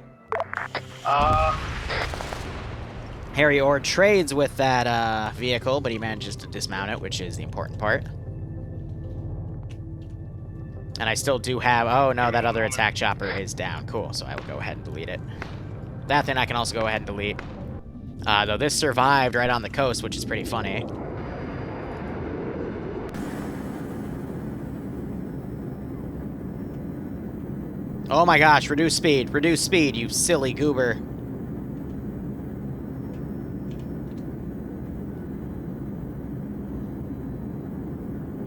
Speaker 2: Harry Orr trades with that vehicle, but he manages to dismount it, which is the important part. And I still do have... Oh, no, that other attack chopper is down. Cool, so I will go ahead and delete it. That thing I can also go ahead and delete. Though this survived right on the coast, which is pretty funny. Oh my gosh, reduce speed, you silly goober.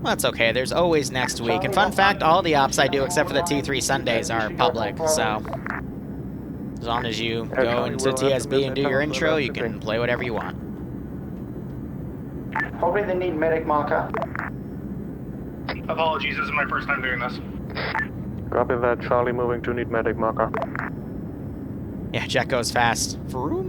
Speaker 2: Well, that's okay, there's always next week. And fun fact, all the ops I do except for the T3 Sundays are public, so... As long as you go into TSB and do your intro, you can play whatever you want.
Speaker 4: Probably they need medic marker.
Speaker 16: Apologies, this is my first time doing this.
Speaker 14: Copy that, Charlie, moving to need medic marker.
Speaker 2: Yeah, jet goes fast. Vroom.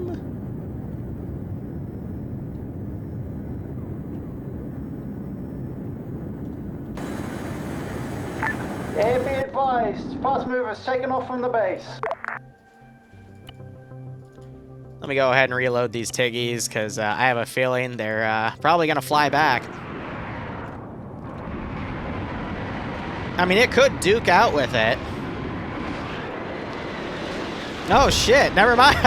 Speaker 4: Air be advised, fast movers taken off from the base.
Speaker 2: Let me go ahead and reload these Tiggies, because I have a feeling they're probably going to fly back. I mean, it could duke out with it. Oh, shit. Never mind.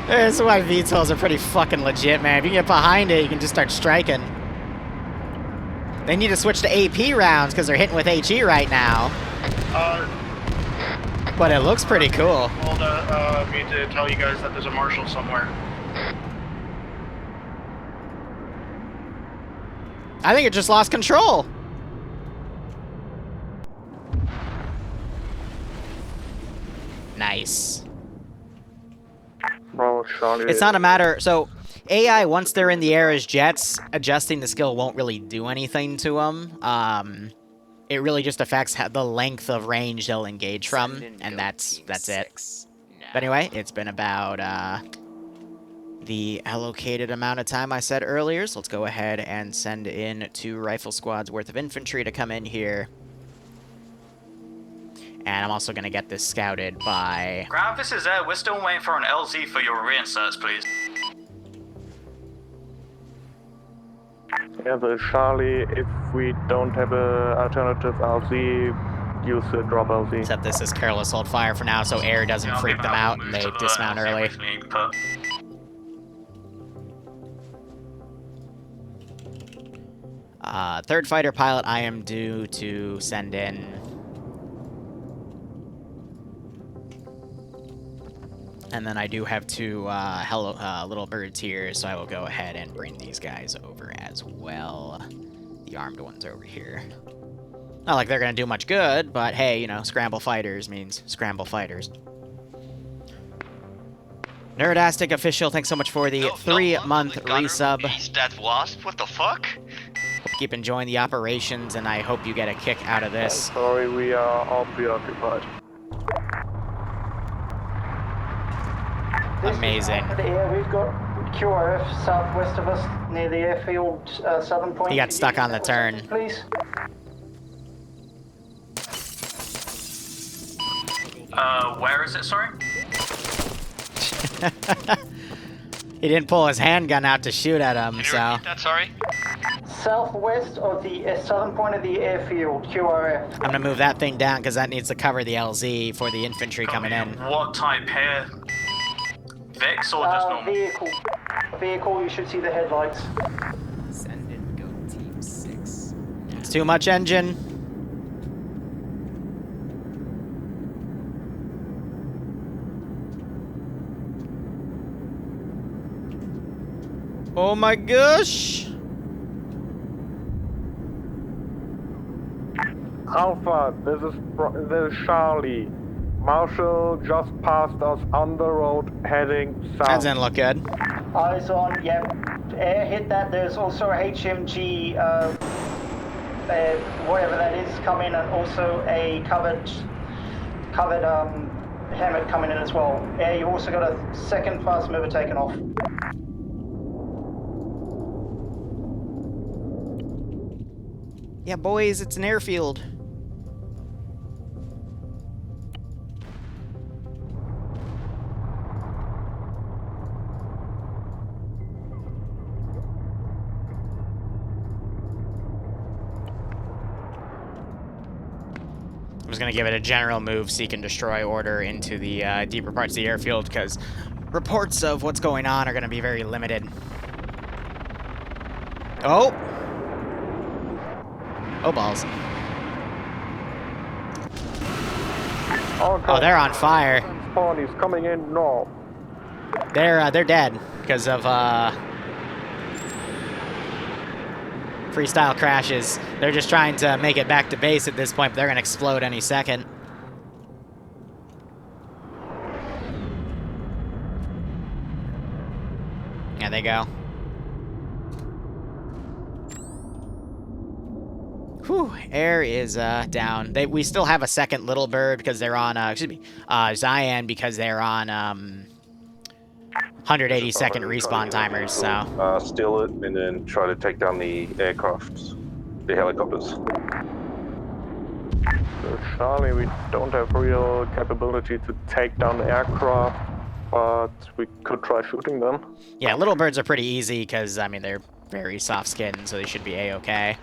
Speaker 2: This is why VTOLs are pretty fucking legit, man. If you get behind it, you can just start striking. They need to switch to AP rounds, because they're hitting with HE right now. But it looks pretty cool.
Speaker 16: Well, me to tell you guys that there's a marshal somewhere.
Speaker 2: I think it just lost control. Nice.
Speaker 14: Bro, Charlie.
Speaker 2: It's not a matter... So, AI, once they're in the air as jets, adjusting the skill won't really do anything to them. It really just affects the length of range they'll engage from, and that's it. But anyway, it's been about the allocated amount of time I said earlier, so let's go ahead and send in 2 rifle squads worth of infantry to come in here. And I'm also going to get this scouted by...
Speaker 8: Ground, this is Air. We're still waiting for an LZ for your reinserts, please.
Speaker 14: Yeah, but Charlie, if we don't have a alternative LZ, use the drop LZ.
Speaker 2: Except this is careless hold fire for now, so air doesn't freak them out and they dismount early. Third fighter pilot I am due to send in. And then I do have 2 little birds here, so I will go ahead and bring these guys over as well. The armed ones over here. Not like they're going to do much good, but hey, you know, scramble fighters means scramble fighters. Nerdastic Official, thanks so much for the 3-month resub.
Speaker 3: That wasp? What the fuck?
Speaker 2: Keep enjoying the operations, and I hope you get a kick out of this.
Speaker 14: Sorry, we are all preoccupied.
Speaker 2: Amazing.
Speaker 4: Yeah, we've got QRF southwest of us near the airfield southern point.
Speaker 2: He got stuck on the turn.
Speaker 4: Please.
Speaker 8: Where is it, sorry?
Speaker 2: He didn't pull his handgun out to shoot at him, so...
Speaker 3: That, sorry?
Speaker 4: Southwest of the southern point of the airfield, QRF.
Speaker 2: I'm gonna move that thing down, because that needs to cover the LZ for the infantry coming in.
Speaker 8: What type here? Vex or just normal?
Speaker 4: Vehicle, you should see the headlights.
Speaker 11: Send in go team 6.
Speaker 2: It's too much engine. Oh my gosh!
Speaker 14: Alpha, this is Charlie. Marshall just passed us on the road heading south.
Speaker 2: That doesn't look good.
Speaker 4: Eyes on, yep. Air hit that. There's also a HMG, whatever that is, coming, and also a covered Hammett coming in as well. Air, you also got a 2nd fast mover taken off.
Speaker 2: Yeah, boys, it's an airfield. I'm just going to give it a general move, seek and destroy order into the deeper parts of the airfield, because reports of what's going on are going to be very limited. Oh! Oh, balls. Oh, they're on fire.
Speaker 14: Spawn is coming in north.
Speaker 2: They're dead because of freestyle crashes. They're just trying to make it back to base at this point, but they're gonna explode any second. There they go. Whew, air is down. We still have a 2nd Little Bird because they're on, Cyan because they're on 182nd respawn timers, so.
Speaker 13: Steal it and then try to take down the aircrafts. the helicopters.
Speaker 14: So Charlie, we don't have real capability to take down aircraft, but we could try shooting them.
Speaker 2: Yeah, little birds are pretty easy because, I mean, they're very soft-skinned, so they should be A-okay.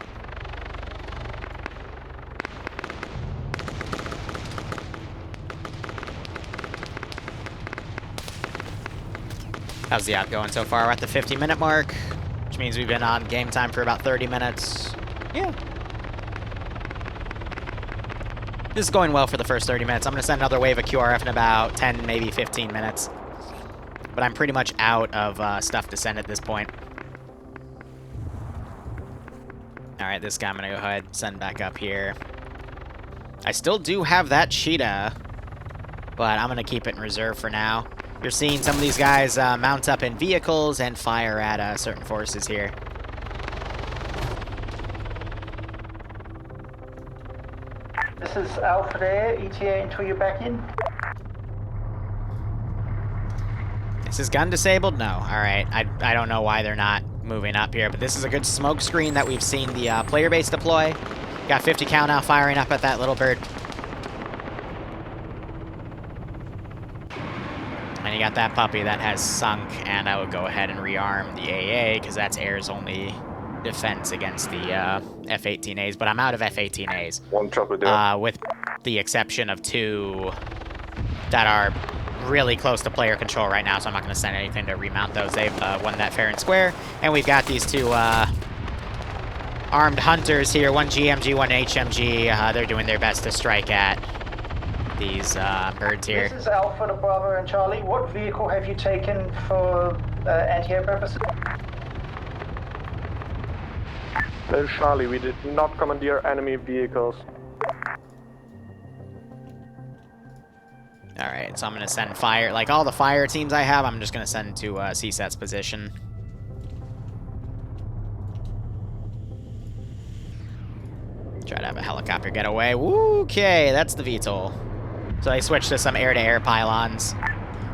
Speaker 2: How's the app going so far? We're at the 50-minute mark, which means we've been on game time for about 30 minutes. Yeah. This is going well for the first 30 minutes. I'm going to send another wave of QRF in about 10, maybe 15 minutes. But I'm pretty much out of stuff to send at this point. Alright, this guy I'm going to go ahead and send back up here. I still do have that cheetah, but I'm going to keep it in reserve for now. You're seeing some of these guys mount up in vehicles and fire at certain forces here.
Speaker 4: This is Alpha there, ETA until you're back in.
Speaker 2: Is his gun disabled? No. Alright, I don't know why they're not moving up here, but this is a good smoke screen that we've seen the player base deploy. Got 50 cal now firing up at that little bird. And you got that puppy that has sunk, and I would go ahead and rearm the AA, because that's air's only defense against the F-18As, but I'm out of F-18As.
Speaker 13: One chopper down.
Speaker 2: With the exception of 2 that are really close to player control right now, so I'm not going to send anything to remount those. They've won that fair and square. And we've got these 2 armed hunters here, one GMG, one HMG. They're doing their best to strike at these birds here.
Speaker 4: This is Alpha to Bravo and Charlie. What vehicle have you taken for anti-air purposes?
Speaker 14: This is Charlie, we did not commandeer enemy vehicles.
Speaker 2: Alright, so I'm going to send fire, like all the fire teams I have, I'm just going to send to CSAT's position. Try to have a helicopter get away. Okay, that's the VTOL. So they switched to some air-to-air pylons.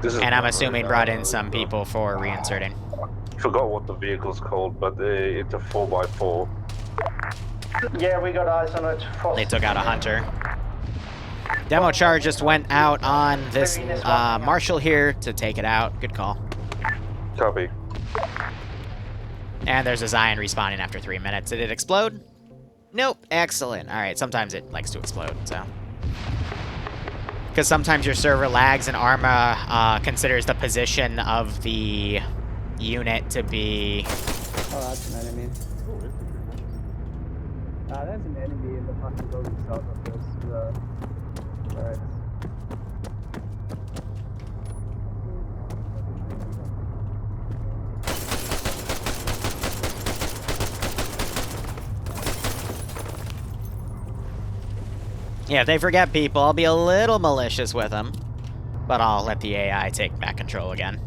Speaker 2: And I'm assuming brought in some people for reinserting.
Speaker 13: Forgot what the vehicle's called, but it's a 4x4.
Speaker 4: Yeah, we got eyes on it.
Speaker 2: They took out a hunter. Demo charge just went out on this Marshall here to take it out. Good call.
Speaker 13: Copy.
Speaker 2: And there's a Zion respawning after 3 minutes. Did it explode? Nope. Excellent. All right, sometimes it likes to explode, so. Because sometimes your server lags and Arma considers the position of the unit to be...
Speaker 9: Oh, that's an enemy. There's an enemy in the fucking building south of this. Alright.
Speaker 2: Yeah, if they forget people, I'll be a little malicious with them. But I'll let the AI take back control again.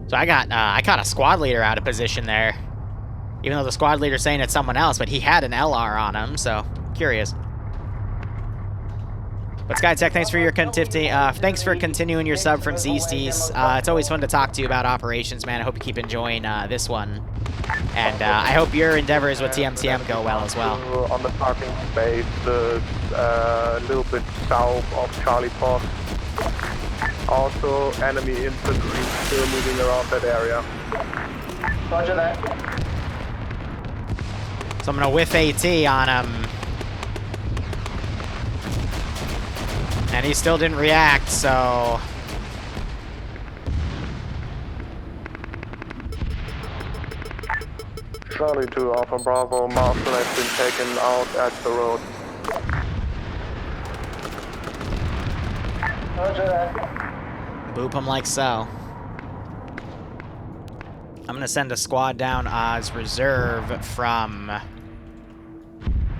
Speaker 2: So I caught a squad leader out of position there. Even though the squad leader's saying it's someone else, but he had an LR on him, so curious. But SkyTech, thanks for your thanks for continuing your sub from Zsties. It's always fun to talk to you about operations, man. I hope you keep enjoying this one. And I hope your endeavors with TMTM go well as well.
Speaker 14: On the parking space, a little bit south of Charlie Post. Also, enemy infantry still moving around that area.
Speaker 4: Roger that.
Speaker 2: So I'm gonna whiff AT on him. And he still didn't react, so...
Speaker 14: Charlie 2 Alpha Bravo, Marshall has been taken out at the road.
Speaker 4: Roger that.
Speaker 2: Boop him like so. I'm gonna send a squad down as reserve from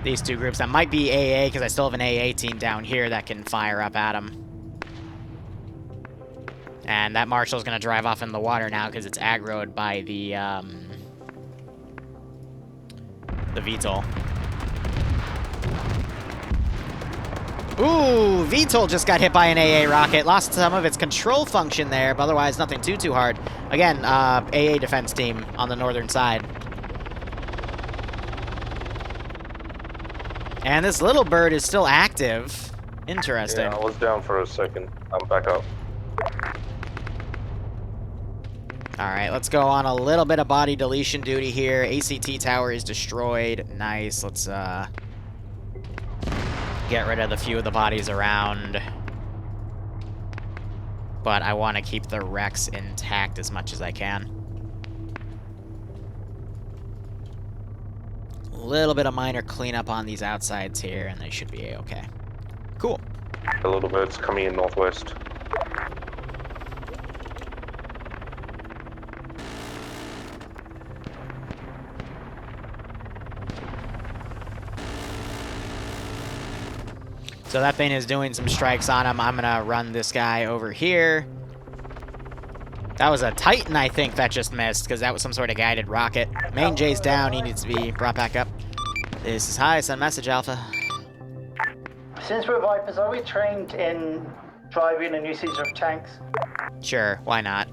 Speaker 2: these 2 groups. That might be AA, because I still have an AA team down here that can fire up at him. And that Marshall's gonna drive off in the water now, because it's aggroed by the VTOL. Ooh, VTOL just got hit by an AA rocket. Lost some of its control function there, but otherwise nothing too hard. Again, AA defense team on the northern side. And this little bird is still active. Interesting.
Speaker 13: Yeah, I was down for a second. I'm back up.
Speaker 2: Alright, let's go on a little bit of body deletion duty here. ACT tower is destroyed. Nice. Let's get rid of the few of the bodies around. But I want to keep the wrecks intact as much as I can. A little bit of minor cleanup on these outsides here, and they should be a-okay. Cool.
Speaker 13: A little bird's coming in northwest.
Speaker 2: So that thing is doing some strikes on him. I'm gonna run this guy over here. That was a Titan, I think, that just missed, because that was some sort of guided rocket. Main J's down. He needs to be brought back up. This is high. Send message, Alpha.
Speaker 4: Since we're Vipers, are we trained in driving and usage of tanks?
Speaker 2: Sure, why not?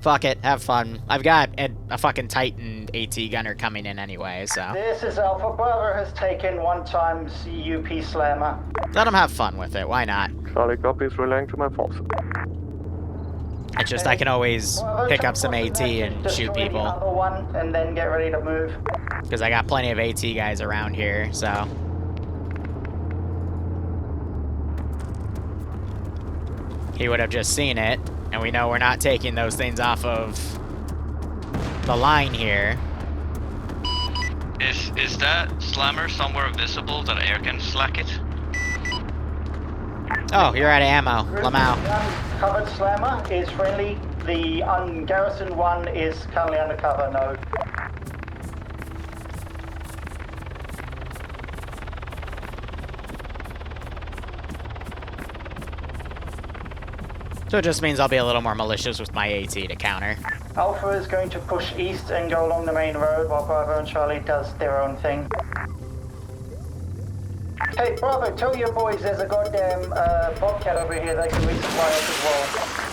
Speaker 2: Fuck it, have fun. I've got a fucking Titan AT gunner coming in anyway, so.
Speaker 4: This is Alpha. Bravo has taken 1 times UP Slammer.
Speaker 2: Let him have fun with it, why not?
Speaker 14: Charlie copies relaying to my forces.
Speaker 2: It's just I can always pick up some AT and shoot people.
Speaker 4: The other one and then get ready to move.
Speaker 2: Because I got plenty of AT guys around here, so. He would have just seen it, and we know we're not taking those things off of the line here.
Speaker 3: Is that slammer somewhere visible that air can slack it?
Speaker 2: Oh, you're out of ammo. Lamau.
Speaker 4: Covered Slammer is friendly. The ungarrisoned one is currently undercover, no.
Speaker 2: So it just means I'll be a little more malicious with my AT to counter.
Speaker 4: Alpha is going to push east and go along the main road while Bravo and Charlie does their own thing. Hey, Bravo, tell your boys there's a goddamn Bobcat over here that can resupply us as well.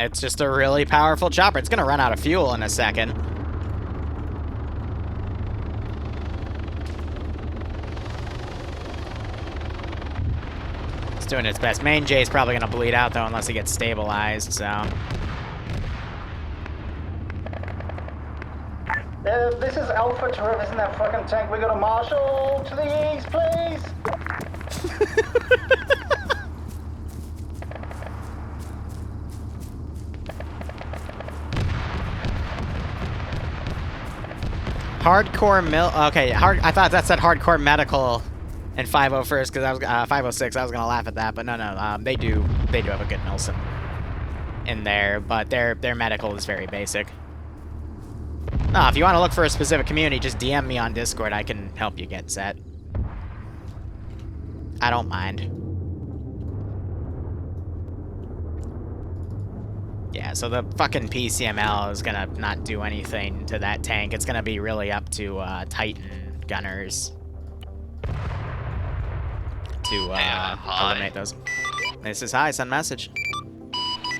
Speaker 2: It's just a really powerful chopper. It's gonna run out of fuel in a second. It's doing its best. Main J is probably gonna bleed out though unless he gets stabilized, so.
Speaker 4: This is Alpha to whoever's in that fucking tank. We got a marshal to the east, please.
Speaker 2: Hardcore okay, I thought that said hardcore medical in 501st because I was 506. I was gonna laugh at that, but no. They do have a good Milsim in there, but their medical is very basic. No, if you want to look for a specific community, just DM me on Discord. I can help you get set. I don't mind. Yeah, so the fucking PCML is gonna not do anything to that tank. It's gonna be really up to Titan gunners to eliminate those. This is high, send message.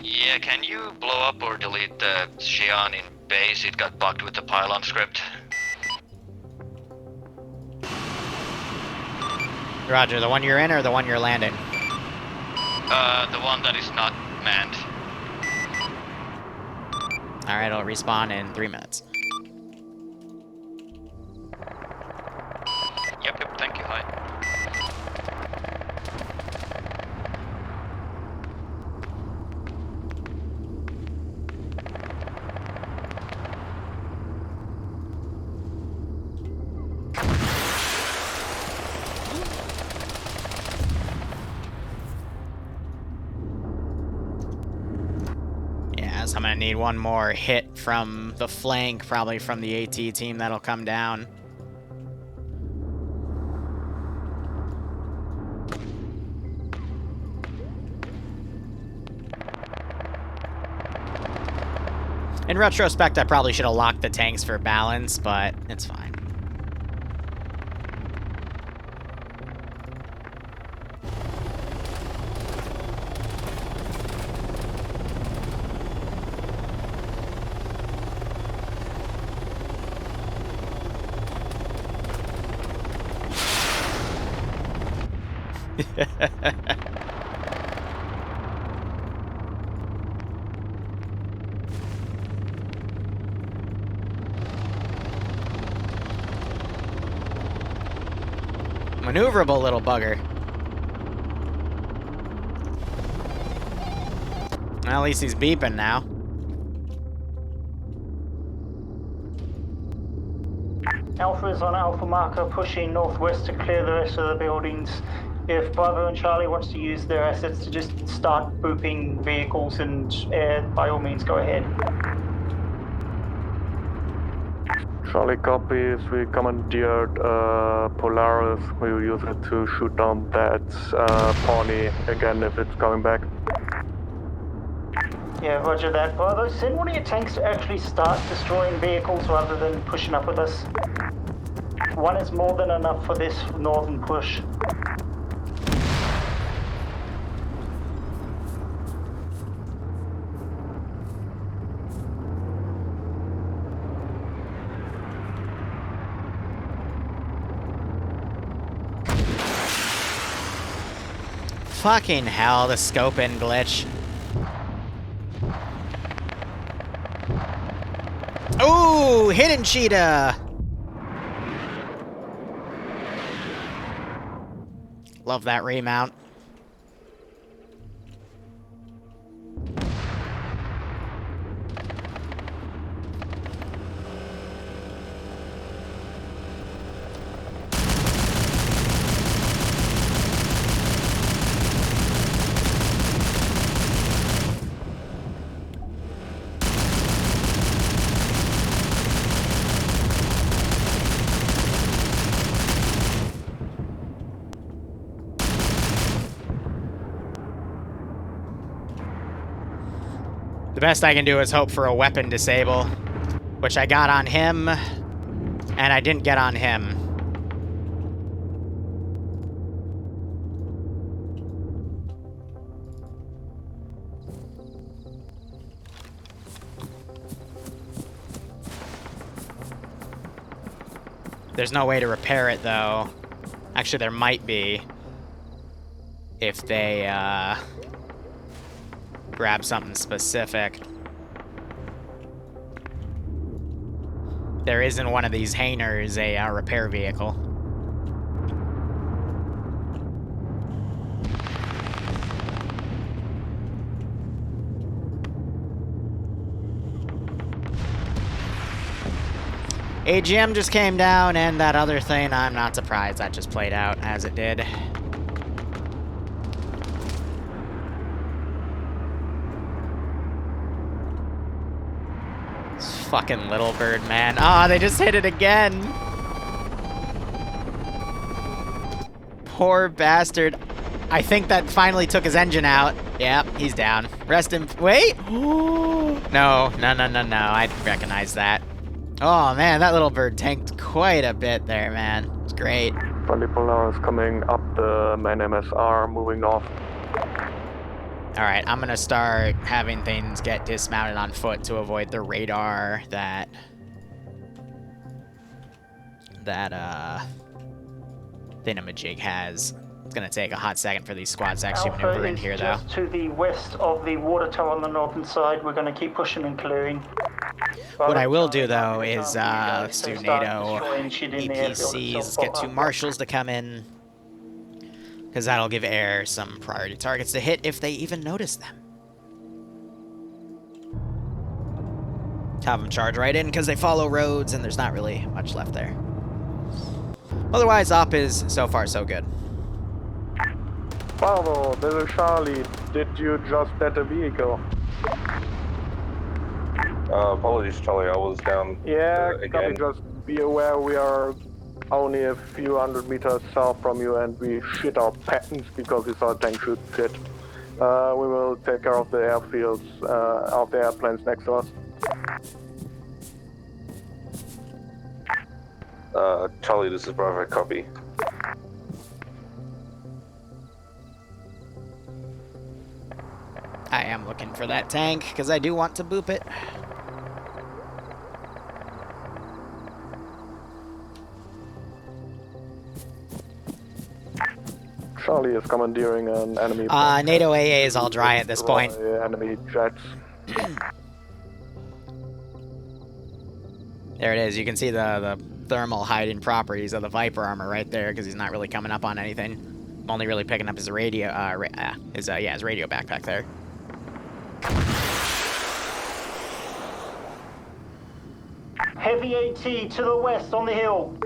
Speaker 3: Yeah, can you blow up or delete the Xi'an in base? It got bugged with the pylon script.
Speaker 2: Roger, the one you're in or the one you're landing?
Speaker 3: The one that is not manned.
Speaker 2: Alright, I'll respawn in 3 minutes.
Speaker 3: Yep, thank you, hi.
Speaker 2: So I'm gonna need one more hit from the flank, probably from the AT team that'll come down. In retrospect, I probably should have locked the tanks for balance, but it's fine. Maneuverable little bugger. Well, at least he's beeping now.
Speaker 4: Alpha is on Alpha marker, pushing northwest to clear the rest of the buildings. If Bravo and Charlie wants to use their assets to just start booping vehicles and air, by all means, go ahead.
Speaker 14: Charlie copies. We commandeered Polaris. We will use it to shoot down that Pawnee again if it's coming back.
Speaker 4: Yeah, roger that. Bravo, send one of your tanks to actually start destroying vehicles rather than pushing up with us. One is more than enough for this northern push.
Speaker 2: Fucking hell, the scope in glitch. Ooh, hidden cheetah! Love that remount. The best I can do is hope for a weapon disable, which I got on him, and I didn't get on him. There's no way to repair it, though. Actually, there might be. If they, grab something specific. There is in one of these hangars a repair vehicle. AGM just came down, and that other thing, I'm not surprised that just played out as it did. Fucking little bird, man. Ah, they just hit it again. Poor bastard. I think that finally took his engine out. Yep, he's down. Rest him. Wait. No, no, no, no, no. I recognize that. Oh, man, that little bird tanked quite a bit there, man. It's great.
Speaker 14: Friendly Polaris coming up the main MSR, moving north.
Speaker 2: Alright, I'm gonna start having things get dismounted on foot to avoid the radar that thingamajig has. It's gonna take a hot second for these squads to actually maneuver in here, though.
Speaker 4: Just to the west of the water tower on the northern side. We're gonna keep pushing and clearing.
Speaker 2: What I will do, though, is let's do NATO APCs. Let's get 2 marshals to come in, because that'll give air some priority targets to hit if they even notice them. Have them charge right in because they follow roads and there's not really much left there. Otherwise, op is so far so good.
Speaker 14: Bravo, this is Charlie. Did you just hit a vehicle?
Speaker 13: Apologies, Charlie. I was down.
Speaker 14: Yeah,
Speaker 13: again.
Speaker 14: Just be aware we are only a few hundred meters south from you, and we shit our pants because we saw a tank shoot shit. We will take care of the airfields, of the airplanes next to us.
Speaker 13: Charlie, this is Bravo, copy.
Speaker 2: I am looking for that tank, because I do want to boop it.
Speaker 14: Charlie is commandeering an enemy.
Speaker 2: NATO AA is all dry at this point.
Speaker 14: Enemy jets.
Speaker 2: There it is. You can see the thermal hiding properties of the Viper armor right there, because he's not really coming up on anything. I'm only really picking up his radio, his radio backpack there.
Speaker 4: Heavy AT to the west on the hill.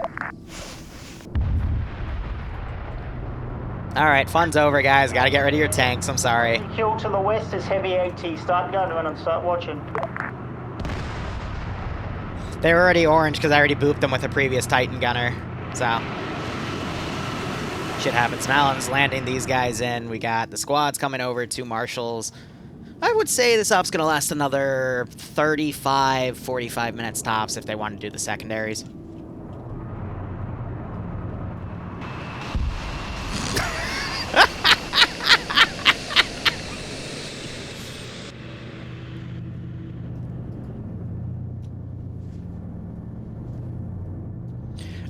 Speaker 2: Alright, fun's over, guys. Gotta get rid of your tanks. I'm sorry.
Speaker 4: Hill to the west is heavy AT. Start gunning and start watching.
Speaker 2: They were already orange because I already booped them with a previous Titan gunner. So, shit happens. Malon's landing these guys in. We got the squads coming over, 2 marshals. I would say this op's gonna last another 35, 45 minutes tops if they want to do the secondaries.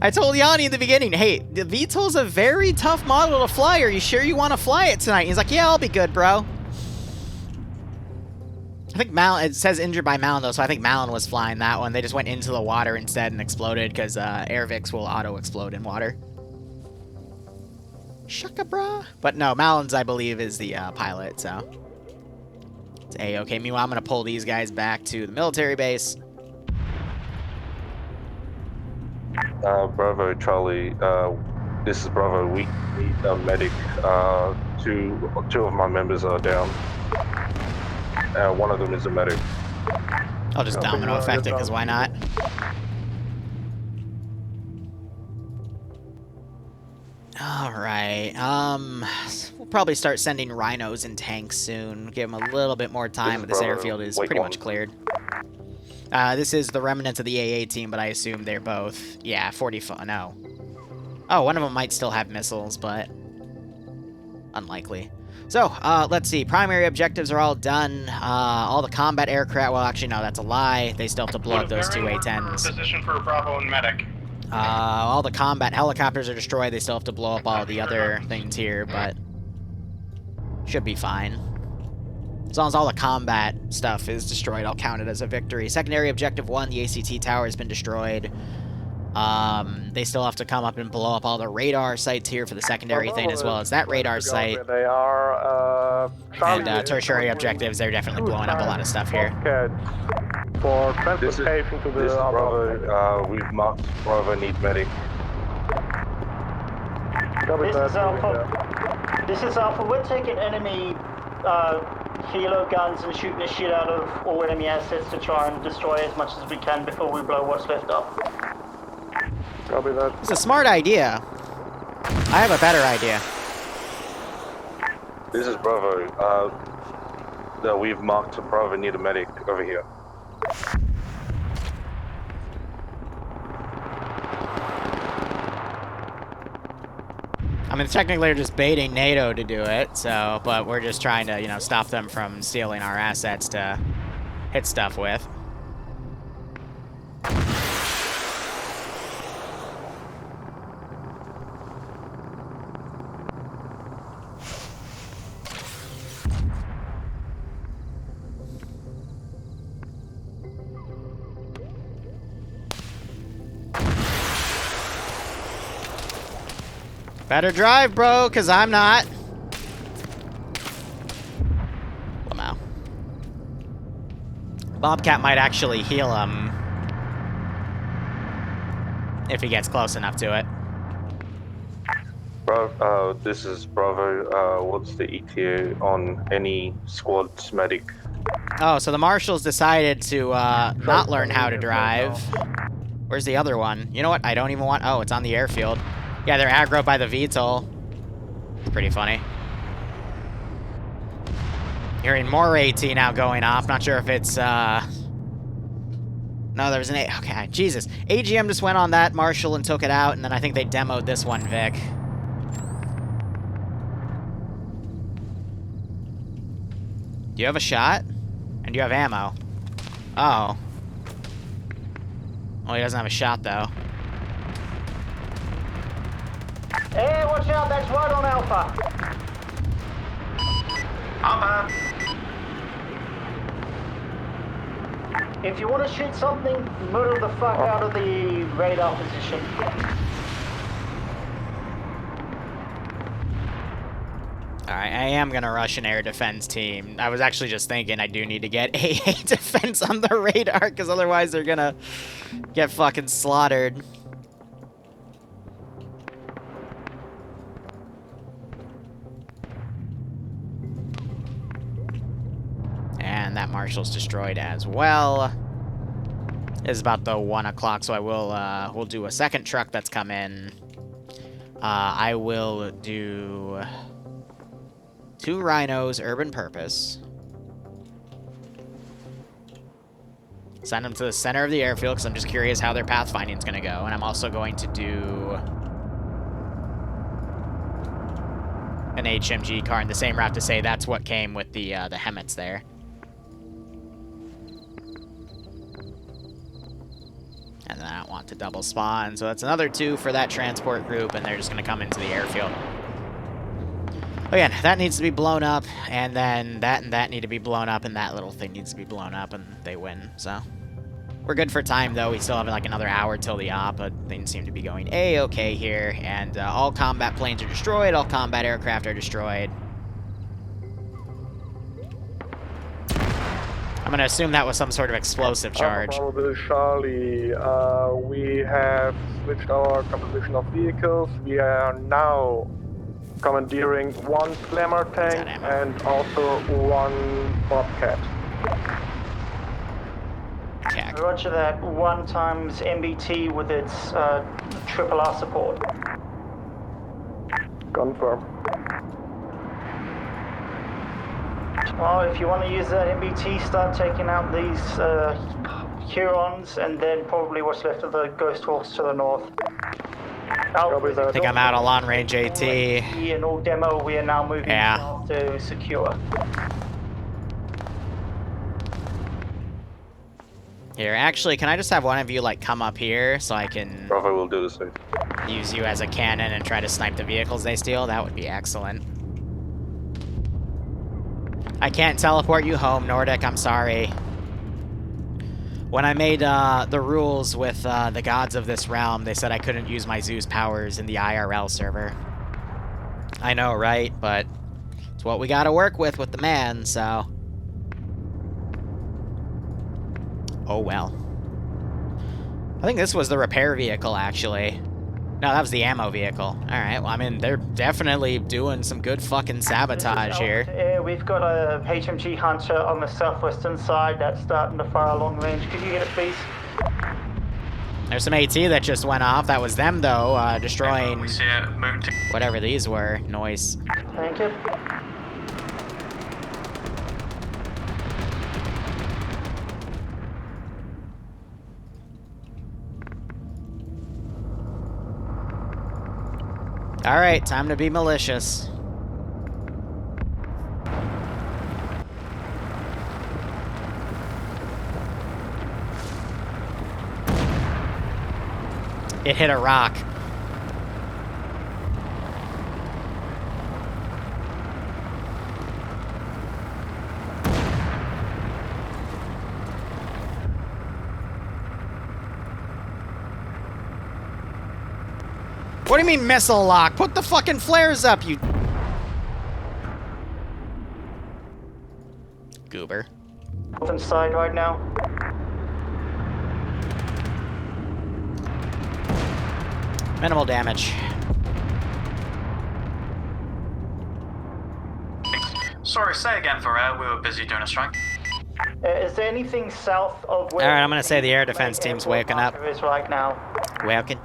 Speaker 2: I told Yanni in the beginning, hey, the VTOL's a very tough model to fly. Are you sure you want to fly it tonight? He's like, yeah, I'll be good, bro. I think Malin, it says injured by Malin, though, so I think Malin was flying that one. They just went into the water instead and exploded, because Airvix will auto-explode in water. Shaka, brah. But no, Malin's, I believe, is the pilot, so. It's A-okay. Meanwhile, I'm going to pull these guys back to the military base.
Speaker 13: Bravo, Charlie, this is Bravo. We need a medic. Two of my members are down. One of them is a medic.
Speaker 2: I'll just domino effect it, because why not? Alright, we'll probably start sending rhinos and tanks soon. Give them a little bit more time, but this airfield is pretty much cleared. This is the remnants of the AA team, but I assume they're both, yeah, 45, no. Oh, one of them might still have missiles, but unlikely. So, let's see. Primary objectives are all done. All the combat aircraft, well, actually, no, that's a lie. They still have to blow up those 2 A-10s.
Speaker 16: Position for Bravo and medic.
Speaker 2: All the combat helicopters are destroyed. They still have to blow up all the other things here, but should be fine. As long as all the combat stuff is destroyed, I'll count it as a victory. Secondary objective 1, the ACT tower has been destroyed. They still have to come up and blow up all the radar sites here for the secondary thing, as well as that radar site.
Speaker 14: They are,
Speaker 2: and tertiary objectives, they're definitely blowing up a lot of stuff here.
Speaker 14: For transportation to the
Speaker 13: this is Bravo. We've marked Bravo need medic.
Speaker 4: This is Alpha. We're taking enemy helo guns and shooting the shit out of all enemy assets to try and destroy as much as we can before we blow what's left up.
Speaker 14: Copy that.
Speaker 2: It's a smart idea. I have a better idea.
Speaker 13: This is Bravo. We've marked Bravo need a medic over here.
Speaker 2: I mean, technically they're just baiting NATO to do it, so, but we're just trying to, you know, stop them from stealing our assets to hit stuff with. Better drive, bro, because I'm not. Lamau. Bobcat might actually heal him if he gets close enough to it.
Speaker 13: Bravo, this is Bravo. What's the ETA on any squad's medic?
Speaker 2: Oh, so the marshals decided to not learn how to drive. Where's the other one? You know what? I don't even want... Oh, it's on the airfield. Yeah, they're aggro by the VTOL. It's pretty funny. Hearing more AT now going off. Not sure if it's No, there was an A. Okay, Jesus. AGM just went on that Marshall and took it out, and then I think they demoed this one, Vic. Do you have a shot? And do you have ammo? Oh. Oh, he doesn't have a shot, though.
Speaker 4: Hey, watch out, that's right on Alpha.
Speaker 8: Alpha!
Speaker 4: If you want to shoot something, move the fuck out of the radar position.
Speaker 2: Alright, I am gonna rush an air defense team. I was actually just thinking I do need to get AA defense on the radar, because otherwise they're gonna get fucking slaughtered. And that Marshall's destroyed as well. It's about the 1 o'clock, so I will we'll do a second truck that's come in. I will do 2 Rhinos, Urban Purpose. Send them to the center of the airfield, because I'm just curious how their pathfinding is going to go. And I'm also going to do an HMG car in the same route to say that's what came with the Hemmets there. And then I don't want to double spawn, so that's another 2 for that transport group, and they're just going to come into the airfield. Again, that needs to be blown up, and then that and that need to be blown up, and that little thing needs to be blown up, and they win, so. We're good for time, though. We still have like another hour till the op, but things seem to be going A-okay here, and all combat planes are destroyed, all combat aircraft are destroyed. I'm gonna assume that was some sort of explosive charge.
Speaker 14: Probably Charlie, we have switched our composition of vehicles. We are now commandeering 1 Slammer tank and also 1 Bobcat.
Speaker 4: Roger that. 1 times MBT with its triple R support.
Speaker 14: Confirm.
Speaker 4: Well, if you want to use that MBT, start taking out these Hurons, and then probably what's left of the Ghost Horse to the north.
Speaker 2: I think I'm out of long range AT.
Speaker 4: And all demo, we are now moving south to secure.
Speaker 2: Here, actually, can I just have one of you, like, come up here so I can...
Speaker 13: Bravo will do the same.
Speaker 2: Use you as a cannon and try to snipe the vehicles they steal? That would be excellent. I can't teleport you home, Nordic, I'm sorry. When I made the rules with the gods of this realm, they said I couldn't use my Zeus powers in the IRL server. I know, right? But it's what we gotta work with the man, so... Oh well. I think this was the repair vehicle, actually. No, that was the ammo vehicle. Alright, well, I mean, they're definitely doing some good fucking sabotage here.
Speaker 4: We've got a HMG Hunter on the southwestern side that's starting to fire long range. Could you get it, please?
Speaker 2: There's some AT that just went off. That was them, though, destroying whatever these were. Noise.
Speaker 4: Thank you.
Speaker 2: Alright, time to be malicious. It hit a rock. What do you mean missile lock? Put the fucking flares up, you... Goober.
Speaker 4: Northern side right now.
Speaker 2: Minimal damage.
Speaker 8: Sorry, say again, Pharrell. We were busy doing a strike.
Speaker 4: Is there anything south of where...
Speaker 2: Alright, I'm gonna say the air defense team's waking up.
Speaker 4: Is right now.
Speaker 2: Waking.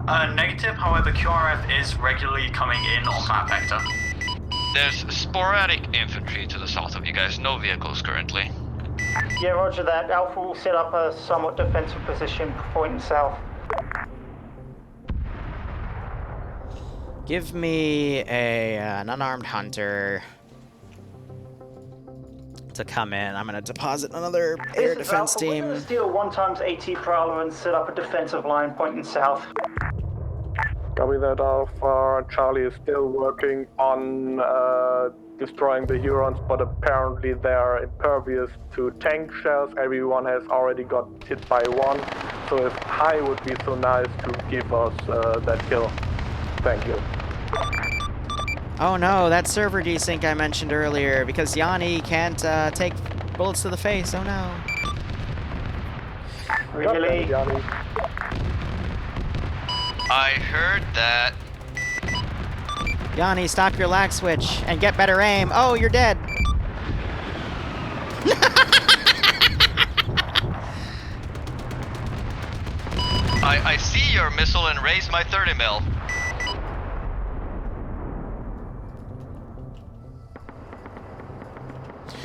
Speaker 8: Negative, however, QRF is regularly coming in on that vector.
Speaker 3: There's sporadic infantry to the south of you guys, no vehicles currently.
Speaker 4: Yeah, roger that. Alpha will set up a somewhat defensive position pointing south.
Speaker 2: Give me an unarmed hunter to come in. I'm gonna deposit another air defense
Speaker 4: Alpha. We're gonna
Speaker 2: team.
Speaker 4: steal 1x AT Prowler and set up a defensive line pointing south.
Speaker 14: Copy that, Alpha. Charlie is still working on destroying the Hurons, but apparently they are impervious to tank shells. Everyone has already got hit by one, so if High would be so nice to give us that kill. Thank you.
Speaker 2: Oh no, that server desync I mentioned earlier, because Yanni can't take bullets to the face. Oh no.
Speaker 4: Really?
Speaker 3: I heard that.
Speaker 2: Yanni, stop your lag switch and get better aim. Oh, you're dead.
Speaker 3: I see your missile and raise my 30 mil.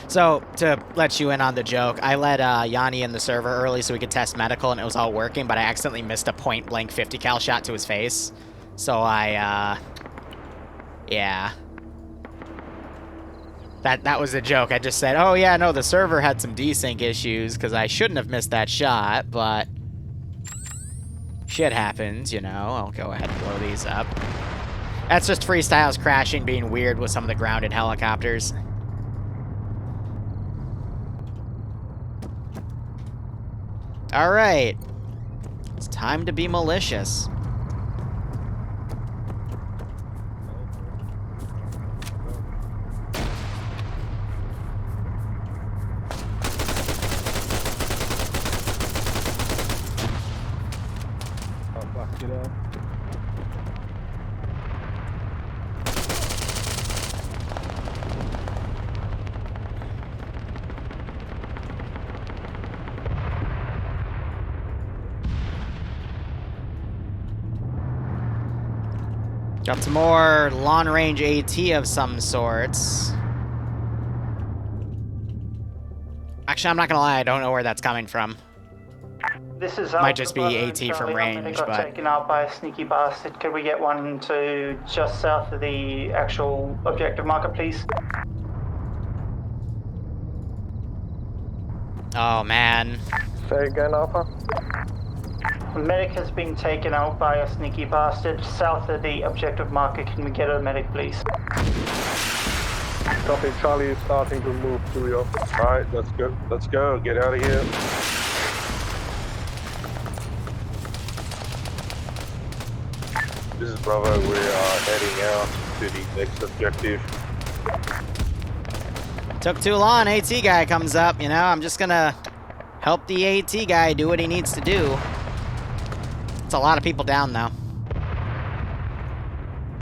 Speaker 2: So, to let you in on the joke, I let Yanni in the server early so we could test medical, and it was all working, but I accidentally missed a point-blank 50 cal shot to his face. So yeah. That was a joke. I just said, oh yeah, no, the server had some desync issues, because I shouldn't have missed that shot, but shit happens, you know. I'll go ahead and blow these up. That's just Freestyle's crashing being weird with some of the grounded helicopters. Alright. It's time to be malicious.
Speaker 5: Oh, fuck, get out.
Speaker 2: Got some more long-range AT of some sorts. Actually, I'm not gonna lie, I don't know where that's coming from.
Speaker 4: This is
Speaker 2: might just be AT from range,
Speaker 4: got
Speaker 2: but
Speaker 4: taken out by a sneaky bastard. Could we get one to just south of the actual objective marker, please?
Speaker 2: oh man.
Speaker 14: Say again, Alpha.
Speaker 4: A medic has been taken out by a sneaky bastard south of the objective marker. Can we get a medic, please?
Speaker 14: Copy. Charlie is starting to move to you.
Speaker 13: Alright, let's go. Let's go. Get out of here. This is Bravo. We are heading out to the next objective.
Speaker 2: Took too long, AT guy comes up, you know, I'm just gonna help the AT guy do what he needs to do. It's a lot of people down, though.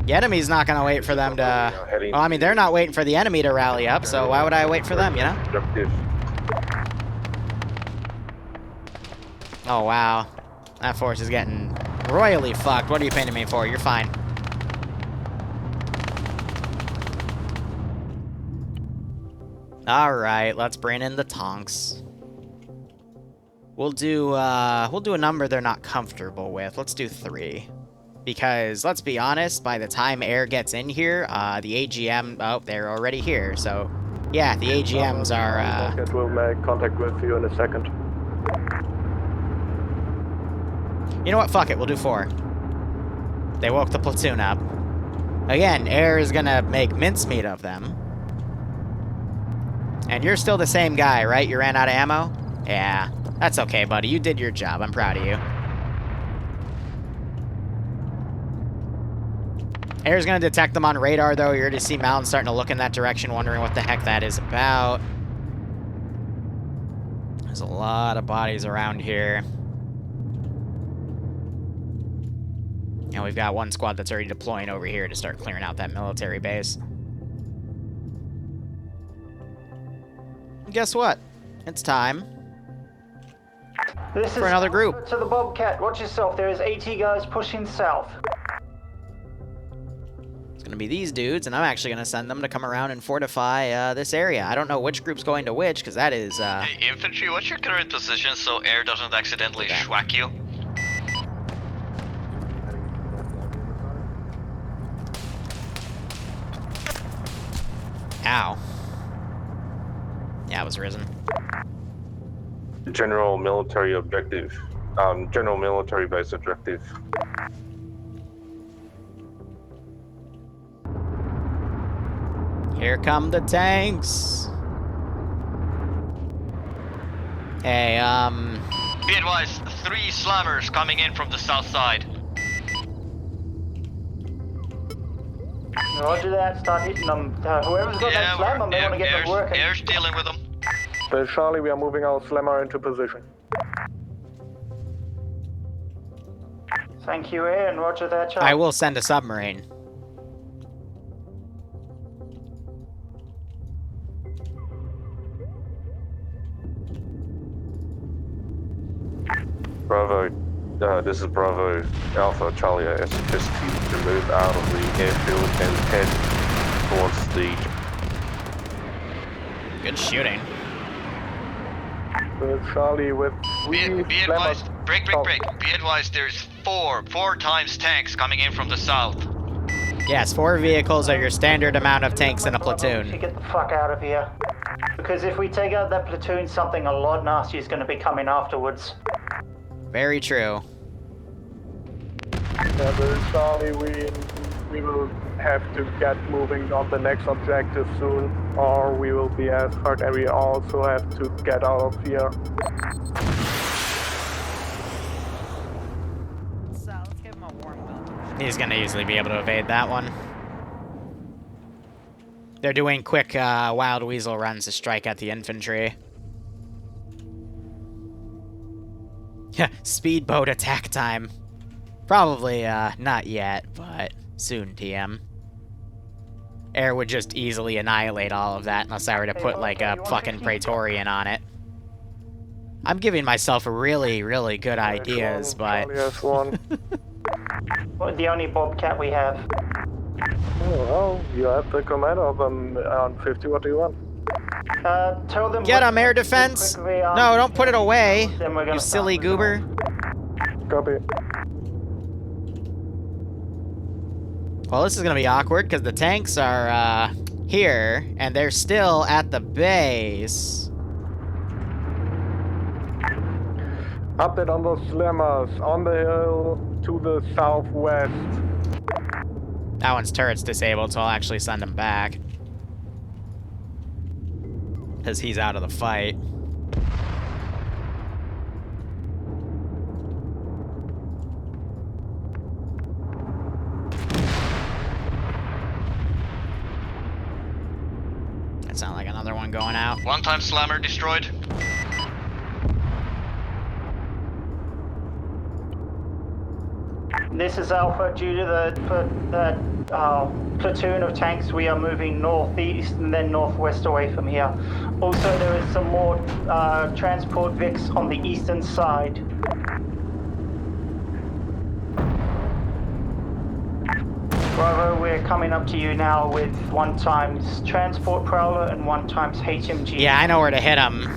Speaker 2: The enemy's not gonna wait for them to... Well, I mean, they're not waiting for the enemy to rally up, so why would I wait for them, you know? Oh, wow. That force is getting royally fucked. What are you painting me for? You're fine. Alright, let's bring in the tonks. We'll do a number they're not comfortable with. Let's do 3. Because, let's be honest, by the time air gets in here, the AGM... Oh, they're already here, so... Yeah, the AGMs are,
Speaker 14: We'll make contact with you in a second.
Speaker 2: You know what? Fuck it, we'll do 4. They woke the platoon up. Again, air is gonna make mincemeat of them. And you're still the same guy, right? You ran out of ammo? Yeah. That's okay, buddy. You did your job. I'm proud of you. Air's gonna detect them on radar, though. You're gonna see Mountain starting to look in that direction, wondering what the heck that is about. There's a lot of bodies around here. And we've got one squad that's already deploying over here to start clearing out that military base. And guess what? It's time
Speaker 4: This
Speaker 2: for
Speaker 4: is
Speaker 2: another group.
Speaker 4: To the Bobcat, watch yourself. There is AT guys pushing south.
Speaker 2: It's gonna be these dudes, and I'm actually going to send them to come around and fortify this area. I don't know which group's going to which, because that is...
Speaker 3: Hey, infantry, what's your current position so air doesn't accidentally schwack you?
Speaker 2: Ow. Yeah, I was risen.
Speaker 13: General military objective. General military base objective.
Speaker 2: Here come the tanks. Hey,
Speaker 3: Be advised, 3 slammers coming in from the south side.
Speaker 4: Roger that, start hitting them. Whoever's got that slammer may want to get them working.
Speaker 3: Air's dealing with them.
Speaker 14: Well, Charlie, we are moving our slammer into position.
Speaker 4: Thank you, Air, and roger that, Charlie.
Speaker 2: I will send a submarine.
Speaker 13: Bravo. This is Bravo Alpha Charlie. I suggest you to move out of the airfield and head towards the...
Speaker 2: Good shooting.
Speaker 14: Charlie with...
Speaker 3: Be advised, break. Be advised, there's four times tanks coming in from the south.
Speaker 2: Yes, 4 vehicles are your standard amount of tanks in a platoon.
Speaker 4: Get the fuck out of here. Because if we take out that platoon, something a lot nastier is going to be coming afterwards.
Speaker 2: Very true.
Speaker 14: Yeah, but Charlie, we will have to get moving on the next objective soon, or we will be as hurt, and we also have to get out of here.
Speaker 11: Let's give him a warm welcome.
Speaker 2: He's gonna easily be able to evade that one. They're doing quick Wild Weasel runs to strike at the infantry. Yeah, speedboat attack time. Probably not yet, but soon, TM. Air would just easily annihilate all of that unless I were to put like a fucking Praetorian on it. I'm giving myself really, really good ideas, but...
Speaker 14: Well,
Speaker 4: the only Bobcat we have.
Speaker 14: Oh, well, you have the command of them on 50. What do you want?
Speaker 4: Tell them...
Speaker 2: Get him, air defense! No, don't put it away, you silly goober.
Speaker 14: Copy.
Speaker 2: Well, this is gonna be awkward, because the tanks are, here, and they're still at the base.
Speaker 14: Update on those slammers on the hill to the southwest.
Speaker 2: That one's turret's disabled, so I'll actually send him back. Because he's out of the fight. That sounds like another one going out.
Speaker 3: 1 time slammer destroyed.
Speaker 4: This is Alpha. Due to the platoon of tanks, we are moving northeast and then northwest away from here. Also, there is some more transport Vics on the eastern side. Bravo, we're coming up to you now with 1 times transport prowler and 1 times HMG.
Speaker 2: Yeah, I know where to hit him.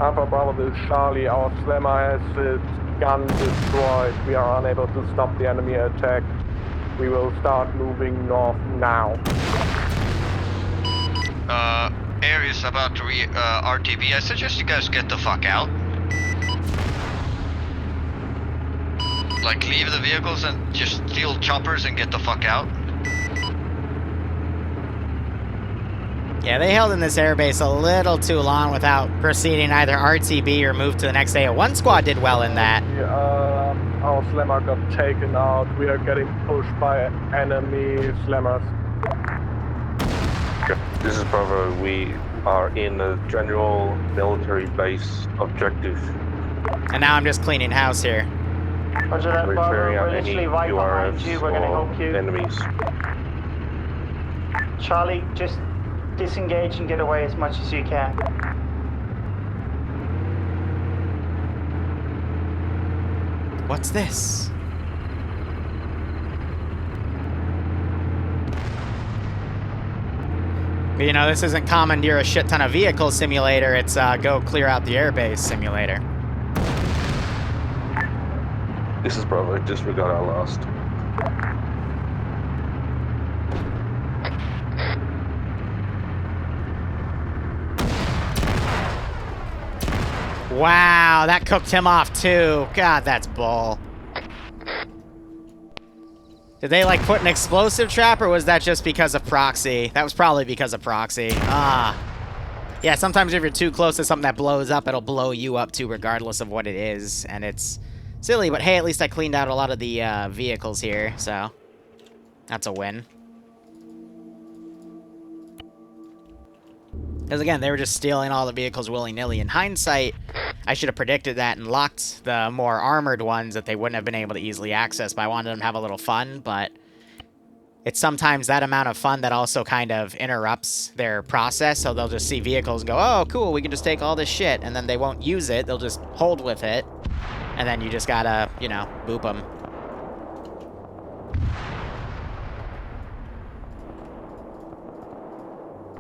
Speaker 14: Alpha Bravo, this is Charlie. Our slammer has its gun destroyed. We are unable to stop the enemy attack. We will start moving north now.
Speaker 3: Air is about to RTB. I suggest you guys get the fuck out. Like, leave the vehicles and just steal choppers and get the fuck out.
Speaker 2: Yeah, they held in this airbase a little too long without proceeding either RTB or move to the next day. 1 squad did well in that.
Speaker 14: Our slammer got taken out. We are getting pushed by enemy slammers.
Speaker 13: Okay. This is Bravo. We are in a general military base objective.
Speaker 2: And now I'm just cleaning house here.
Speaker 4: Roger that, Bravo.
Speaker 13: Referring
Speaker 4: We're
Speaker 13: out any
Speaker 4: literally right behind
Speaker 13: QRFs
Speaker 4: you. We're going to
Speaker 13: or
Speaker 4: help you.
Speaker 13: enemies.
Speaker 4: Charlie, just disengage and get away as much as you can.
Speaker 2: What's this? But, you know, this isn't commandeer a shit ton of vehicles simulator. It's go clear out the airbase simulator.
Speaker 13: This is Bravo. Disregard our last.
Speaker 2: Wow, that cooked him off too. God, that's bull. Did they like put an explosive trap, or was that just because of proxy? That was probably because of proxy. Ah. Yeah, sometimes if you're too close to something that blows up, it'll blow you up too, regardless of what it is. And it's silly, but hey, at least I cleaned out a lot of the vehicles here, so that's a win. Because again, they were just stealing all the vehicles willy-nilly. In hindsight, I should have predicted that and locked the more armored ones that they wouldn't have been able to easily access, but I wanted them to have a little fun, but it's sometimes that amount of fun that also kind of interrupts their process, so they'll just see vehicles and go, oh, cool, we can just take all this shit, and then they won't use it, they'll just hold with it, and then you just gotta, you know, boop them.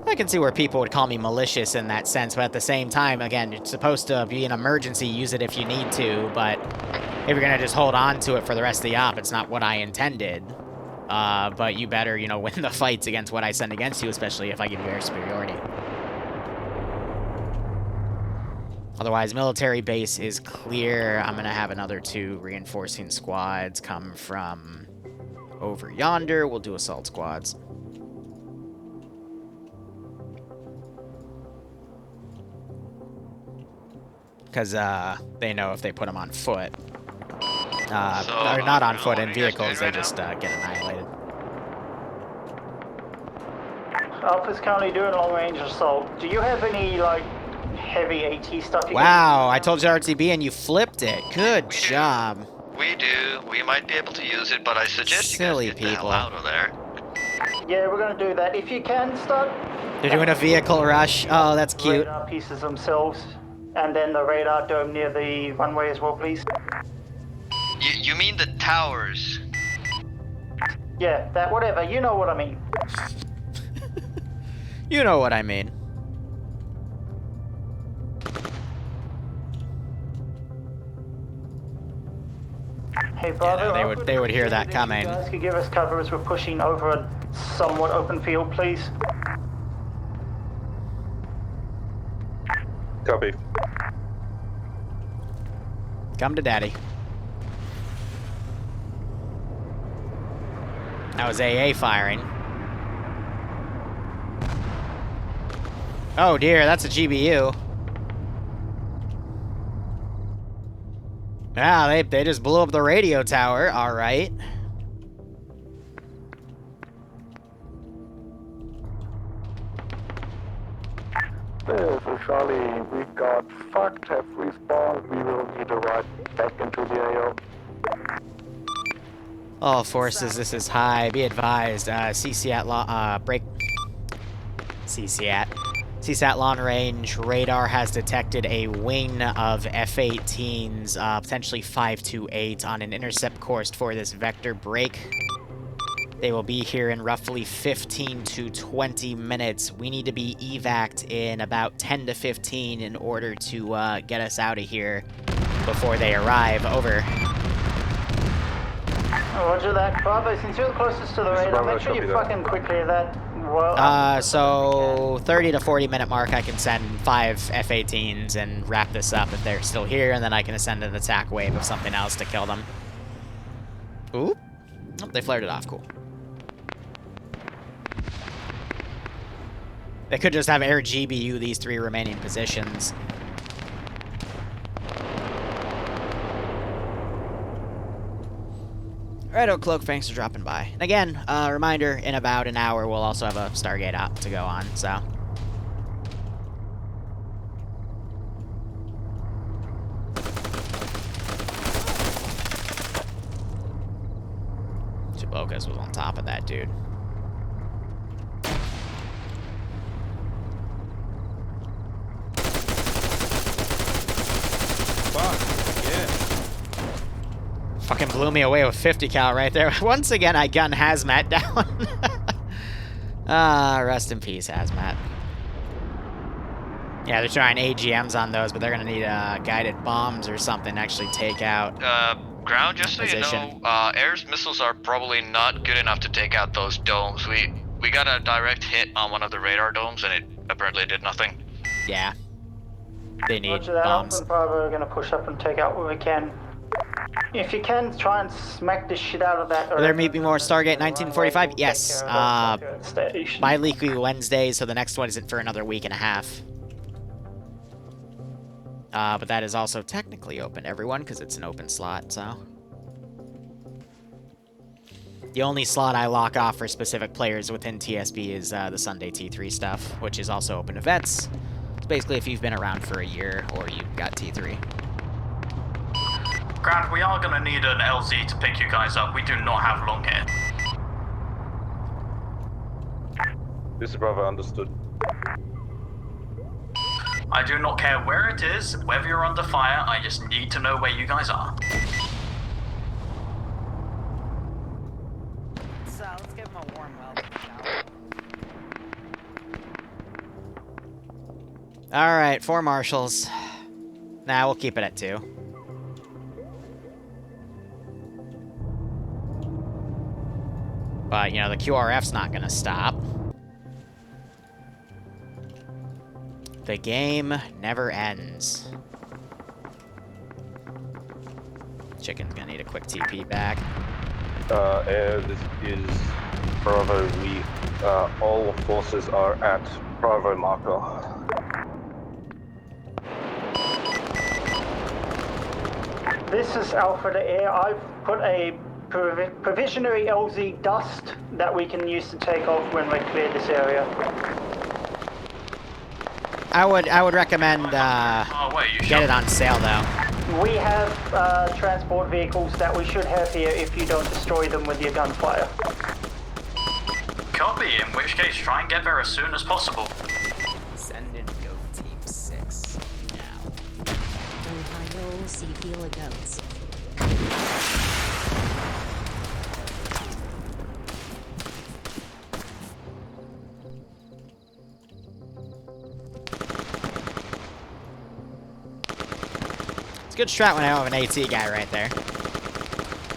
Speaker 2: I can see where people would call me malicious in that sense, but at the same time, again, it's supposed to be an emergency, use it if you need to, but if you're gonna just hold on to it for the rest of the op, it's not what I intended. But you better, you know, win the fights against what I send against you, especially if I give you air superiority. Otherwise, military base is clear. I'm gonna have another 2 reinforcing squads come from over yonder. We'll do assault squads. Because they know if they put them on foot. Or not on foot in vehicles, they just get annihilated.
Speaker 4: Alpha's currently doing long-range assault. Do you have any, like, heavy AT stuff you
Speaker 2: Wow, I told you RTB and you flipped it. Good job.
Speaker 3: We do. We might be able to use it, but I suggest
Speaker 2: Silly
Speaker 3: you guys get the hell out of there.
Speaker 4: Yeah, we're going to do that. If you can, start...
Speaker 2: They're doing a vehicle rush. Oh, that's cute.
Speaker 4: Radar pieces themselves. And then the radar dome near the runway as well, please.
Speaker 3: You mean the towers?
Speaker 4: Yeah, that, whatever. You know what I mean.
Speaker 2: You know what I mean.
Speaker 4: Hey, Bravo,
Speaker 2: yeah, no, they would hear that coming.
Speaker 4: You guys could give us cover as we're pushing over a somewhat open field, please.
Speaker 13: Copy.
Speaker 2: Come to daddy. That was AA firing. Oh dear, that's a GBU. Yeah, they just blew up the radio tower, alright.
Speaker 14: This is Charlie. We got fucked, have respawned. We will need a ride back into the AO.
Speaker 2: All forces, this is high. Be advised, CSAT break. CSAT long range radar has detected a wing of F-18s, potentially 528, on an intercept course for this vector break. They will be here in roughly 15 to 20 minutes. We need to be evac'd in about 10 to 15 in order to get us out of here before they arrive. Over.
Speaker 4: Roger that. Bravo, since you're the closest to the radar, make sure you fucking quick clear that. Well,
Speaker 2: so 30 to 40 minute mark, I can send 5 F-18s and wrap this up if they're still here, and then I can send an attack wave of something else to kill them. Ooh. Oh, they flared it off. Cool. They could just have air GBU these 3 remaining positions. Alright, Cloak, thanks for dropping by. And again, reminder, in about an hour, we'll also have a Stargate op to go on, so. Locust was on top of that dude.
Speaker 1: Fuck, yeah.
Speaker 2: Fucking blew me away with 50 cal right there. Once again, I gun Hazmat down. Rest in peace, Hazmat. Yeah, they're trying AGMs on those, but they're gonna need guided bombs or something to actually take out.
Speaker 3: Ground, just so
Speaker 2: position.
Speaker 3: you know, air's missiles are probably not good enough to take out those domes. We got a direct hit on one of the radar domes, and it apparently did nothing.
Speaker 2: Yeah. They need
Speaker 4: Roger that.
Speaker 2: bombs.
Speaker 4: Alpha and Bravo are going to push up and take out what we can. If you can, try and smack the shit out of that.
Speaker 2: Will there be more Stargate 1945? Yes. Bi-weekly Wednesdays, so the next one isn't for another week and a half. But that is also technically open to everyone, because it's an open slot, so... The only slot I lock off for specific players within TSB is the Sunday T3 stuff, which is also open to vets. It's basically if you've been around for a year, or you've got T3.
Speaker 8: Grant, we are going to need an LZ to pick you guys up. We do not have long here.
Speaker 13: This is Bravo, understood.
Speaker 8: I do not care where it is, whether you're under fire, I just need to know where you guys are.
Speaker 11: So let's give him a warm welcome.
Speaker 2: Alright, 4 marshals. Nah, we'll keep it at 2. But, you know, the QRF's not gonna stop. The game never ends. Chicken's gonna need a quick TP back.
Speaker 13: Air, this is Bravo. All forces are at Bravo marker.
Speaker 4: This is Alpha to Air. I've put a provisionary LZ dust that we can use to take off when we clear this area.
Speaker 2: I would recommend get it on sale though.
Speaker 4: We have transport vehicles that we should have here if you don't destroy them with your gunfire.
Speaker 8: Copy, in which case try and get there as soon as possible.
Speaker 11: Send in Go Team 6 now.
Speaker 15: Ohio, see feel goats.
Speaker 2: It's a good strat when I have an AT guy right there.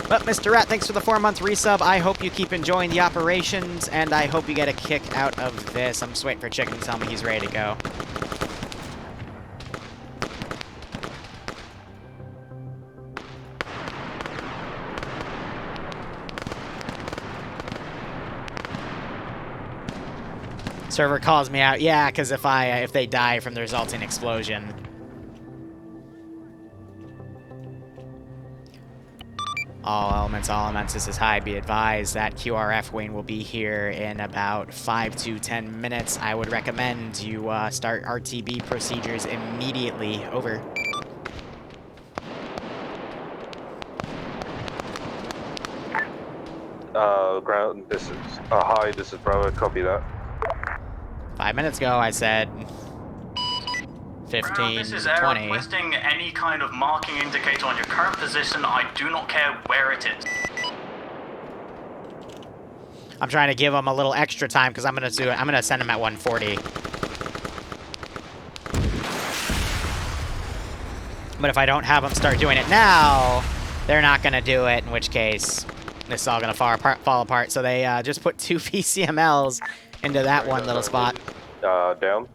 Speaker 2: But Mr. Rat, thanks for the 4-month resub. I hope you keep enjoying the operations, and I hope you get a kick out of this. I'm just waiting for Chicken to tell me he's ready to go. Server calls me out. Yeah, because if they die from the resulting explosion. All elements, this is High. Be advised that QRF wing will be here in about 5 to 10 minutes. I would recommend you start RTB procedures immediately. Over.
Speaker 13: Ground, this is High, this is Bravo, copy that.
Speaker 2: 5 minutes ago, I said 15,
Speaker 8: This is Air
Speaker 2: 20.
Speaker 8: requesting any kind of marking indicator on your current position. I do not care where it is.
Speaker 2: I'm trying to give him a little extra time because I'm gonna send him at 140. But if I don't have them start doing it now, they're not gonna do it, in which case this is all gonna fall apart. So they just put 2 VCMLs into that one little spot.
Speaker 13: Down.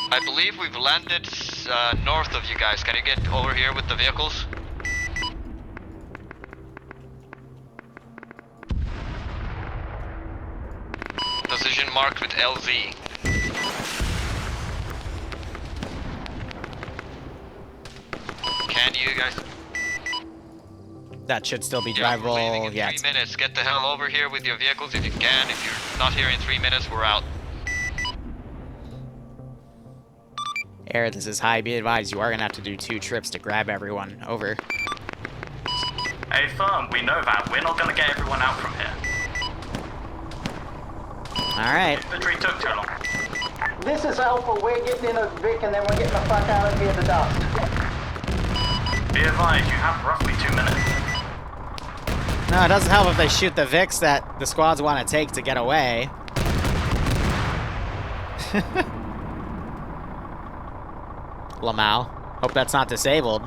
Speaker 3: I believe we've landed north of you guys. Can you get over here with the vehicles? Position marked with LZ. Can you guys?
Speaker 2: That should still be
Speaker 3: Yeah, we're leaving
Speaker 2: drivable.
Speaker 3: in
Speaker 2: Yeah.
Speaker 3: 3 minutes. Get the hell over here with your vehicles if you can. If you're not here in 3 minutes, we're out.
Speaker 2: Air, this is High. Be advised, you are gonna have to do 2 trips to grab everyone. Over.
Speaker 8: Hey, firm, we know that. We're not gonna get everyone out from here.
Speaker 2: Alright.
Speaker 8: Infantry took too long.
Speaker 4: This is Alpha. We're getting in a Vic and then we're getting the fuck out of here to dust.
Speaker 8: Be advised, you have roughly 2 minutes.
Speaker 2: No, it doesn't help if they shoot the Vics that the squads want to take to get away. Lamau. Hope that's not disabled.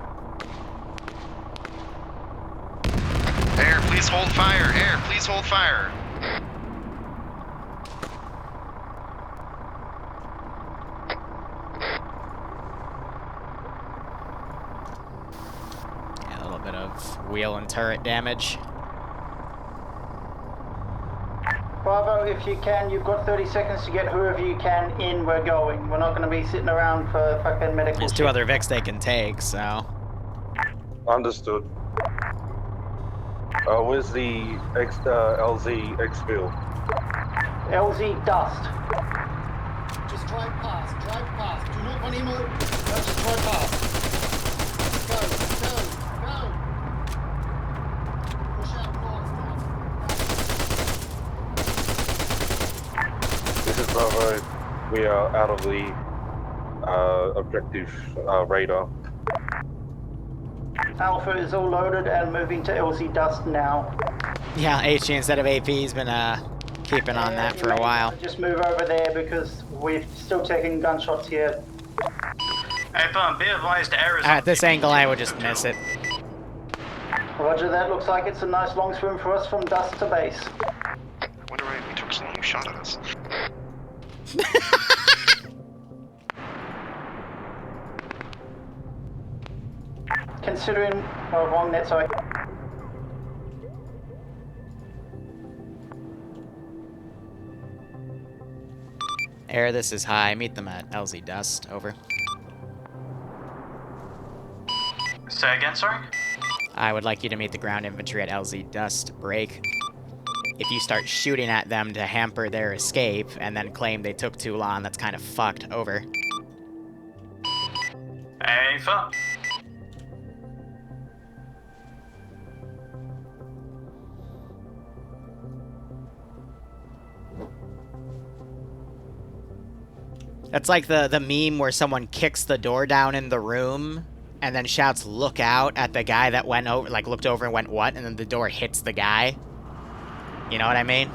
Speaker 6: Air, please hold fire. Air, please hold fire.
Speaker 2: Yeah, a little bit of wheel and turret damage.
Speaker 4: Bravo, if you can, you've got 30 seconds to get whoever you can in. We're going. We're not going to be sitting around for fucking medical
Speaker 2: There's
Speaker 4: shit.
Speaker 2: 2 other Vics they can take, so...
Speaker 13: Understood. Where's the LZ Exfield?
Speaker 4: LZ dust.
Speaker 10: Just drive past. Drive past. Do not run him over. No, just drive past. Go. Push out north now.
Speaker 13: This is Bravo. We are out of the objective radar.
Speaker 4: Alpha is all loaded and moving to LZ dust now.
Speaker 2: Yeah, HG instead of AP's been keeping on that for a while.
Speaker 4: Just move over there because we're still taking gunshots here.
Speaker 8: Hey, firm, be advised, air is...
Speaker 2: At this angle, I would just miss it.
Speaker 4: Roger that. Looks like it's a nice long swim for us from dust to base.
Speaker 6: I wonder why we took so long shot at us.
Speaker 4: Considering... Oh, wrong net, sorry.
Speaker 2: Air, this is high. Meet them at LZ Dust. Over.
Speaker 8: Say again, sorry?
Speaker 2: I would like you to meet the ground infantry at LZ Dust. Break. If you start shooting at them to hamper their escape and then claim they took too long, that's kind of fucked. Over.
Speaker 8: Hey, firm.
Speaker 2: That's like the meme where someone kicks the door down in the room and then shouts, "Look out," at the guy that went over, like looked over and went, "What?" And then the door hits the guy. You know what I mean?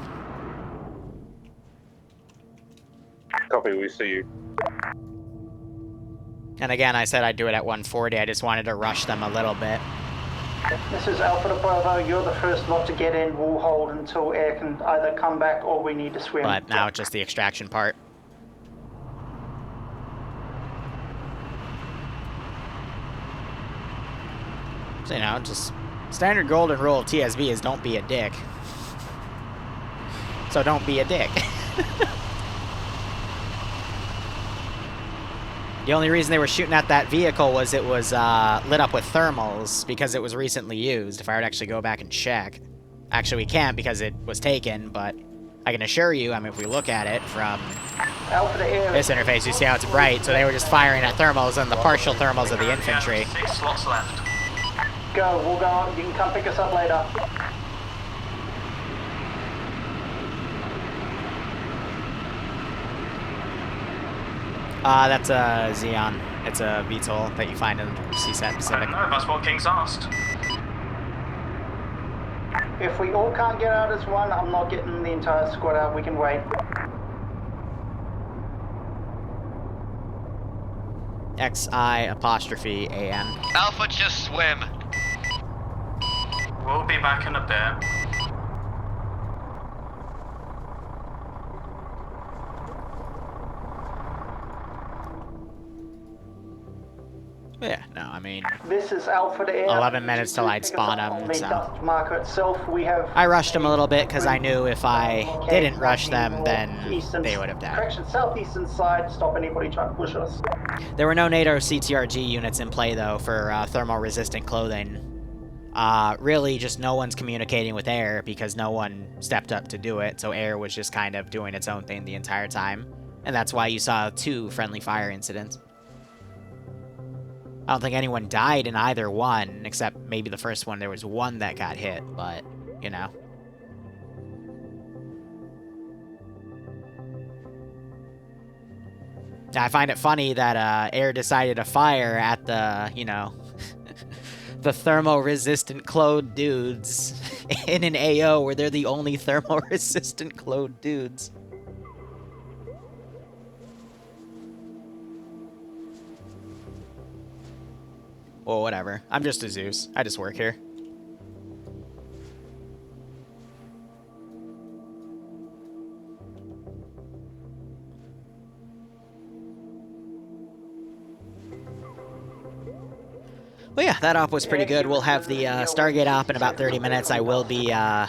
Speaker 13: Copy, we see you.
Speaker 2: And again, I said I'd do it at 140. I just wanted to rush them a little bit.
Speaker 4: This is Alpha to Bravo. You're the first lot to get in. We'll hold until air can either come back or we need to swim.
Speaker 2: But now it's just the extraction part. So, you know, just standard golden rule of TSB is don't be a dick. So don't be a dick. The only reason they were shooting at that vehicle was it was lit up with thermals because it was recently used. If I were to actually go back and check. Actually, we can't because it was taken, but I can assure you, I mean, if we look at it from this interface, you see how it's bright. So they were just firing at thermals and the partial thermals of the infantry.
Speaker 8: 6 slots left.
Speaker 4: Go, we'll go on. You can come pick us up later.
Speaker 2: That's a Xeon. It's a VTOL that you find in CSAT Pacific.
Speaker 8: No, that's what King's asked.
Speaker 4: If we all can't get out as one, I'm not getting the entire squad out. We can wait.
Speaker 2: XI''AN.
Speaker 3: Alpha, just swim.
Speaker 8: We'll be back in a bit.
Speaker 2: Yeah, no, I mean...
Speaker 4: This is Alpha to Air.
Speaker 2: 11 minutes till I'd spawn them,
Speaker 4: The
Speaker 2: so...
Speaker 4: dust marker itself, we have...
Speaker 2: I rushed them a little bit because I knew if I didn't rush them, then they would have died.
Speaker 4: Correction, southeastern side, stop anybody trying to push us.
Speaker 2: There were no NATO CTRG units in play, though, for thermal-resistant clothing. Really, just no one's communicating with air because no one stepped up to do it, so air was just kind of doing its own thing the entire time. And that's why you saw 2 friendly fire incidents. I don't think anyone died in either one, except maybe the first one. There was one that got hit, but, you know. I find it funny that Air decided to fire at the, you know, the thermo-resistant clone dudes in an AO where they're the only thermo-resistant clone dudes. Well, whatever. I'm just a Zeus. I just work here. Well, yeah, that op was pretty good. We'll have the Stargate op in about 30 minutes. I will be, I'll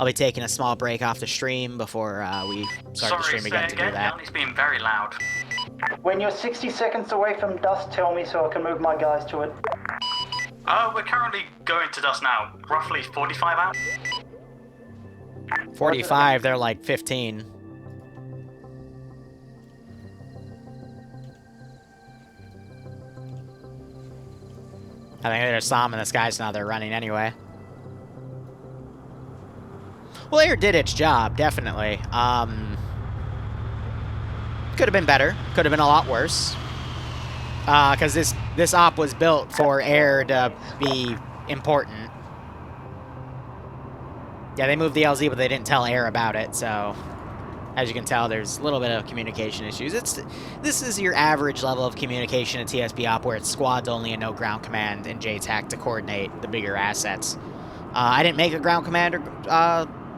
Speaker 2: be taking a small break off the stream before we start the stream again to do that.
Speaker 8: He's being very loud.
Speaker 4: When you're 60 seconds away from dust, tell me so I can move my guys to it.
Speaker 8: We're currently going to dust now. Roughly 45 out.
Speaker 2: 45, they're like 15. I think there's some in the skies now. They're running anyway. Well, Air did its job, definitely. Could have been better. Could have been a lot worse. Because this op was built for Air to be important. Yeah, they moved the LZ, but they didn't tell Air about it, so... As you can tell, there's a little bit of communication issues. This is your average level of communication in TSB op where it's squads only and no ground command and JTAC to coordinate the bigger assets. I didn't make a ground commander,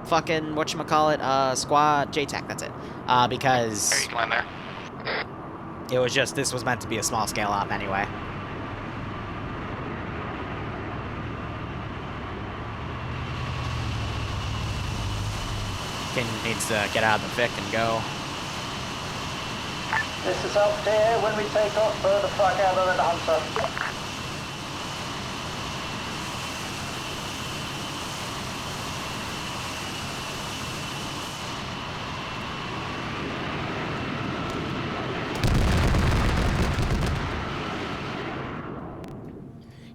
Speaker 2: fucking, whatchamacallit, squad JTAC, that's it. Because...
Speaker 3: There, you can land there.
Speaker 2: It was just, this was meant to be a small scale op anyway. Needs to get out of the Vic and go.
Speaker 4: This is up there. When we take off, burn the fuck out of the Hunter.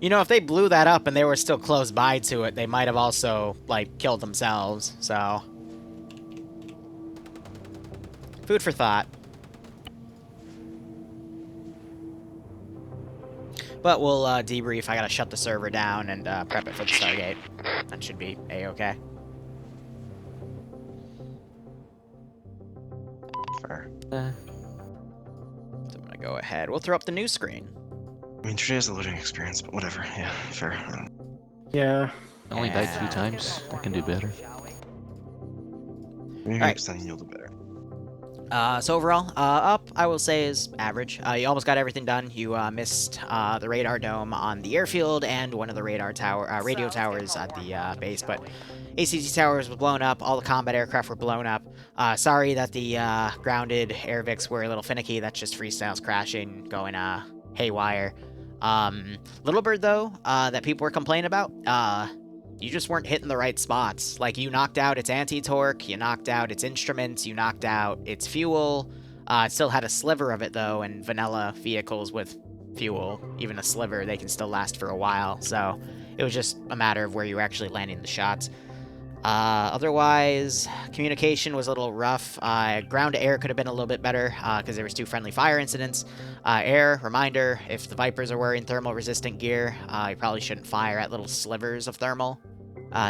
Speaker 2: You know, if they blew that up and they were still close by to it, they might have also, like, killed themselves, so... Food for thought. But we'll debrief. I gotta shut the server down and prep it for the Stargate. That should be A-okay.
Speaker 6: Fair.
Speaker 2: So I'm gonna go ahead. We'll throw up the new screen.
Speaker 6: I mean, 3 days of loading experience, but whatever. Yeah, fair.
Speaker 9: Yeah.
Speaker 17: I only died 2 times. I can do better.
Speaker 6: Maybe next time you'll do better.
Speaker 2: So overall, up, I will say, is average. You almost got everything done. You missed the radar dome on the airfield and one of the radio towers at the base, but ACT towers was blown up. All the combat aircraft were blown up. Sorry that the grounded airvics were a little finicky. That's just freestyles crashing, going haywire. Little Bird, though, that people were complaining about, you just weren't hitting the right spots. Like, you knocked out its anti-torque, you knocked out its instruments, you knocked out its fuel. It still had a sliver of it, though, and vanilla vehicles with fuel, even a sliver, they can still last for a while. So it was just a matter of where you were actually landing the shots. Otherwise, communication was a little rough. Ground to air could have been a little bit better because there was 2 friendly fire incidents. Air, reminder, if the Vipers are wearing thermal resistant gear, you probably shouldn't fire at little slivers of thermal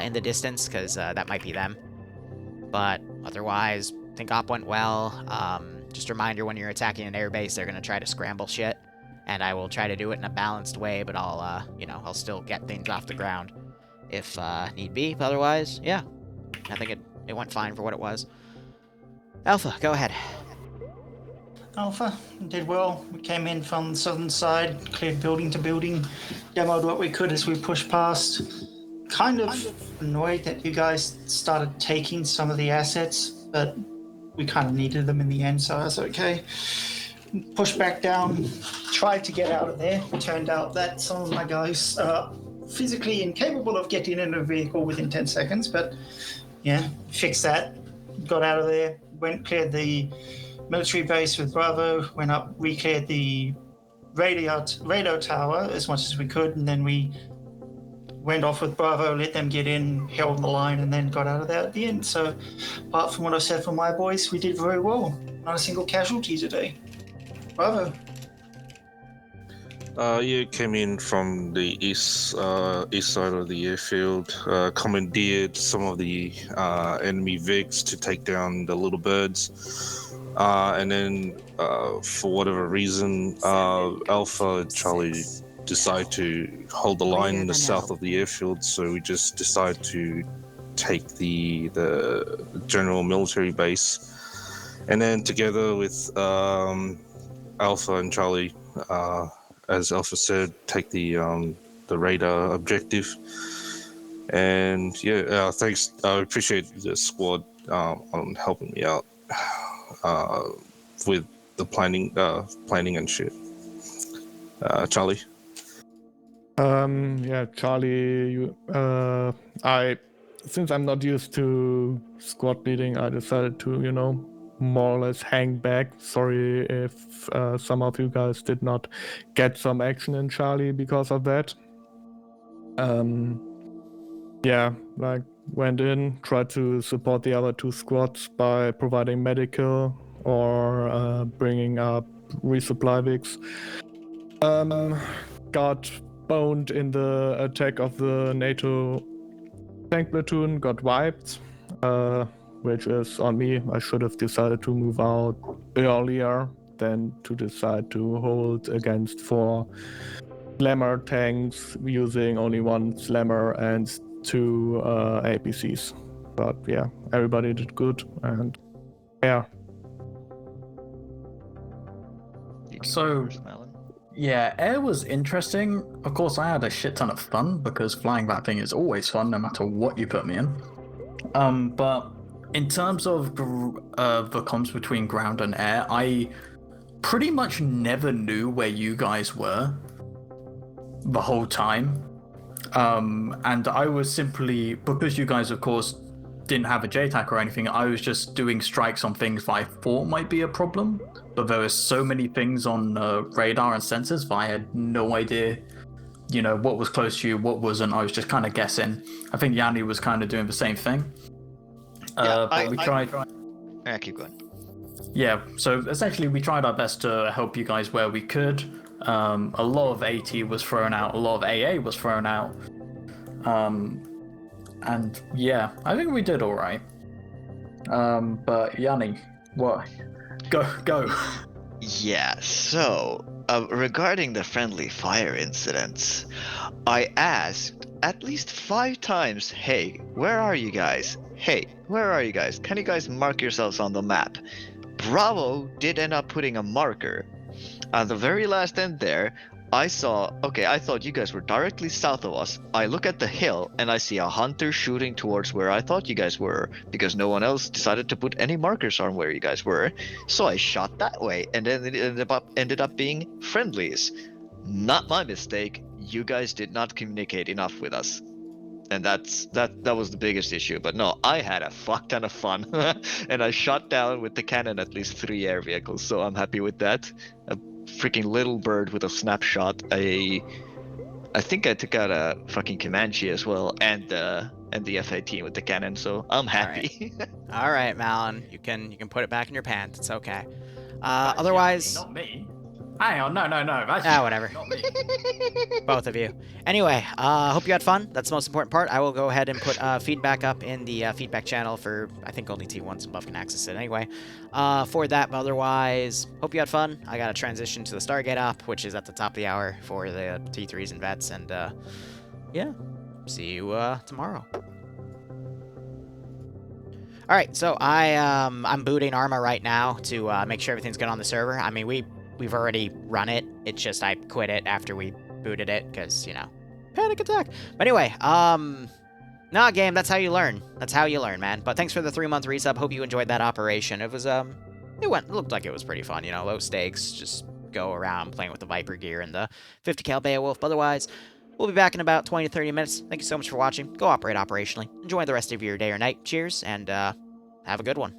Speaker 2: in the distance because that might be them. But otherwise, I think op went well. Just a reminder, when you're attacking an airbase, they're going to try to scramble shit. And I will try to do it in a balanced way, but I'll, you know, I'll still get things off the ground if need be. But otherwise, yeah, I think it went fine for what it was. Alpha, go ahead.
Speaker 10: Alpha did well. We came in from the southern side, cleared building to building, demoed what we could as we pushed past. Kind of annoyed that you guys started taking some of the assets, but we kind of needed them in the end, so that's okay. Pushed back down, tried to get out of there. It turned out that some of my guys are physically incapable of getting in a vehicle within 10 seconds, but yeah, fixed that. Got out of there, cleared the military base with Bravo, went up, re-cleared the radar tower as much as we could, and then we went off with Bravo, let them get in, held the line, and then got out of there at the end. So, apart from what I said for my boys, we did very well. Not a single casualty today. Bravo.
Speaker 13: You came in from the east side of the airfield, commandeered some of the enemy VIGs to take down the little birds, and then for whatever reason, Alpha and Charlie decide to hold the line in the south of the airfield, so we just decide to take the general military base, and then together with Alpha and Charlie, as Alpha said, take the radar objective. And yeah, thanks. I appreciate the squad on helping me out with the planning and shit. Charlie.
Speaker 5: Yeah, Charlie, since I'm not used to squad leading, I decided to, more or less hang back. Sorry if some of you guys did not get some action in Charlie because of that. Yeah, went in, tried to support the other two squads by providing medical or bringing up resupply VIGs. Got boned in the attack of the NATO tank platoon, got wiped, which is on me. I should have decided to move out earlier than to decide to hold against 4 slammer tanks using only 1 slammer and 2 APCs. But yeah, everybody did good, and yeah.
Speaker 8: So, yeah, air was interesting. Of course, I had a shit ton of fun because flying that thing is always fun, no matter what you put me in. But in terms of the comms between ground and air, I pretty much never knew where you guys were the whole time. And I was simply, because you guys, of course, didn't have a JTAC or anything, I was just doing strikes on things that I thought might be a problem. But there were so many things on radar and sensors that I had no idea, what was close to you, what wasn't. I was just kind of guessing. I think Yanni was kind of doing the same thing. But we tried.
Speaker 3: Yeah, keep going.
Speaker 8: Yeah, so essentially we tried our best to help you guys where we could. A lot of AT was thrown out, a lot of AA was thrown out. And yeah, I think we did all right. But Yanni, what? Go.
Speaker 18: Yeah, so regarding the friendly fire incidents, I asked at least 5 times, hey, where are you guys? Hey, where are you guys? Can you guys mark yourselves on the map? Bravo did end up putting a marker. At the very last end there, I thought you guys were directly south of us. I look at the hill and I see a hunter shooting towards where I thought you guys were, because no one else decided to put any markers on where you guys were. So I shot that way, and then it ended up being friendlies. Not my mistake. You guys did not communicate enough with us. And that was the biggest issue. But no, I had a fuck ton of fun. And I shot down with the cannon at least 3 air vehicles, so I'm happy with that. A freaking little bird with a snapshot. I think I took out a fucking Comanche as well, and the F-18 with the cannon, so I'm happy.
Speaker 2: All right, Malin, you can put it back in your pants. It's okay. Otherwise,
Speaker 8: not me. Hang on, no. That's
Speaker 2: whatever.
Speaker 8: Not me.
Speaker 2: Both of you. Anyway, hope you had fun. That's the most important part. I will go ahead and put feedback up in the feedback channel for, I think only T1s above can access it anyway. For that, but otherwise, hope you had fun. I got to transition to the Stargate op, which is at the top of the hour for the T3s and vets, and yeah, see you tomorrow. All right, so I'm booting Arma right now to make sure everything's good on the server. I mean, we've already run it. It's just I quit it after we booted it because, panic attack. But anyway, nah, game, that's how you learn. That's how you learn, man. But thanks for the 3-month resub. Hope you enjoyed that operation. It was, it looked like it was pretty fun, low stakes, just go around playing with the Viper gear and the 50 cal Beowulf. But otherwise, we'll be back in about 20 to 30 minutes. Thank you so much for watching. Go operate operationally. Enjoy the rest of your day or night. Cheers, and have a good one.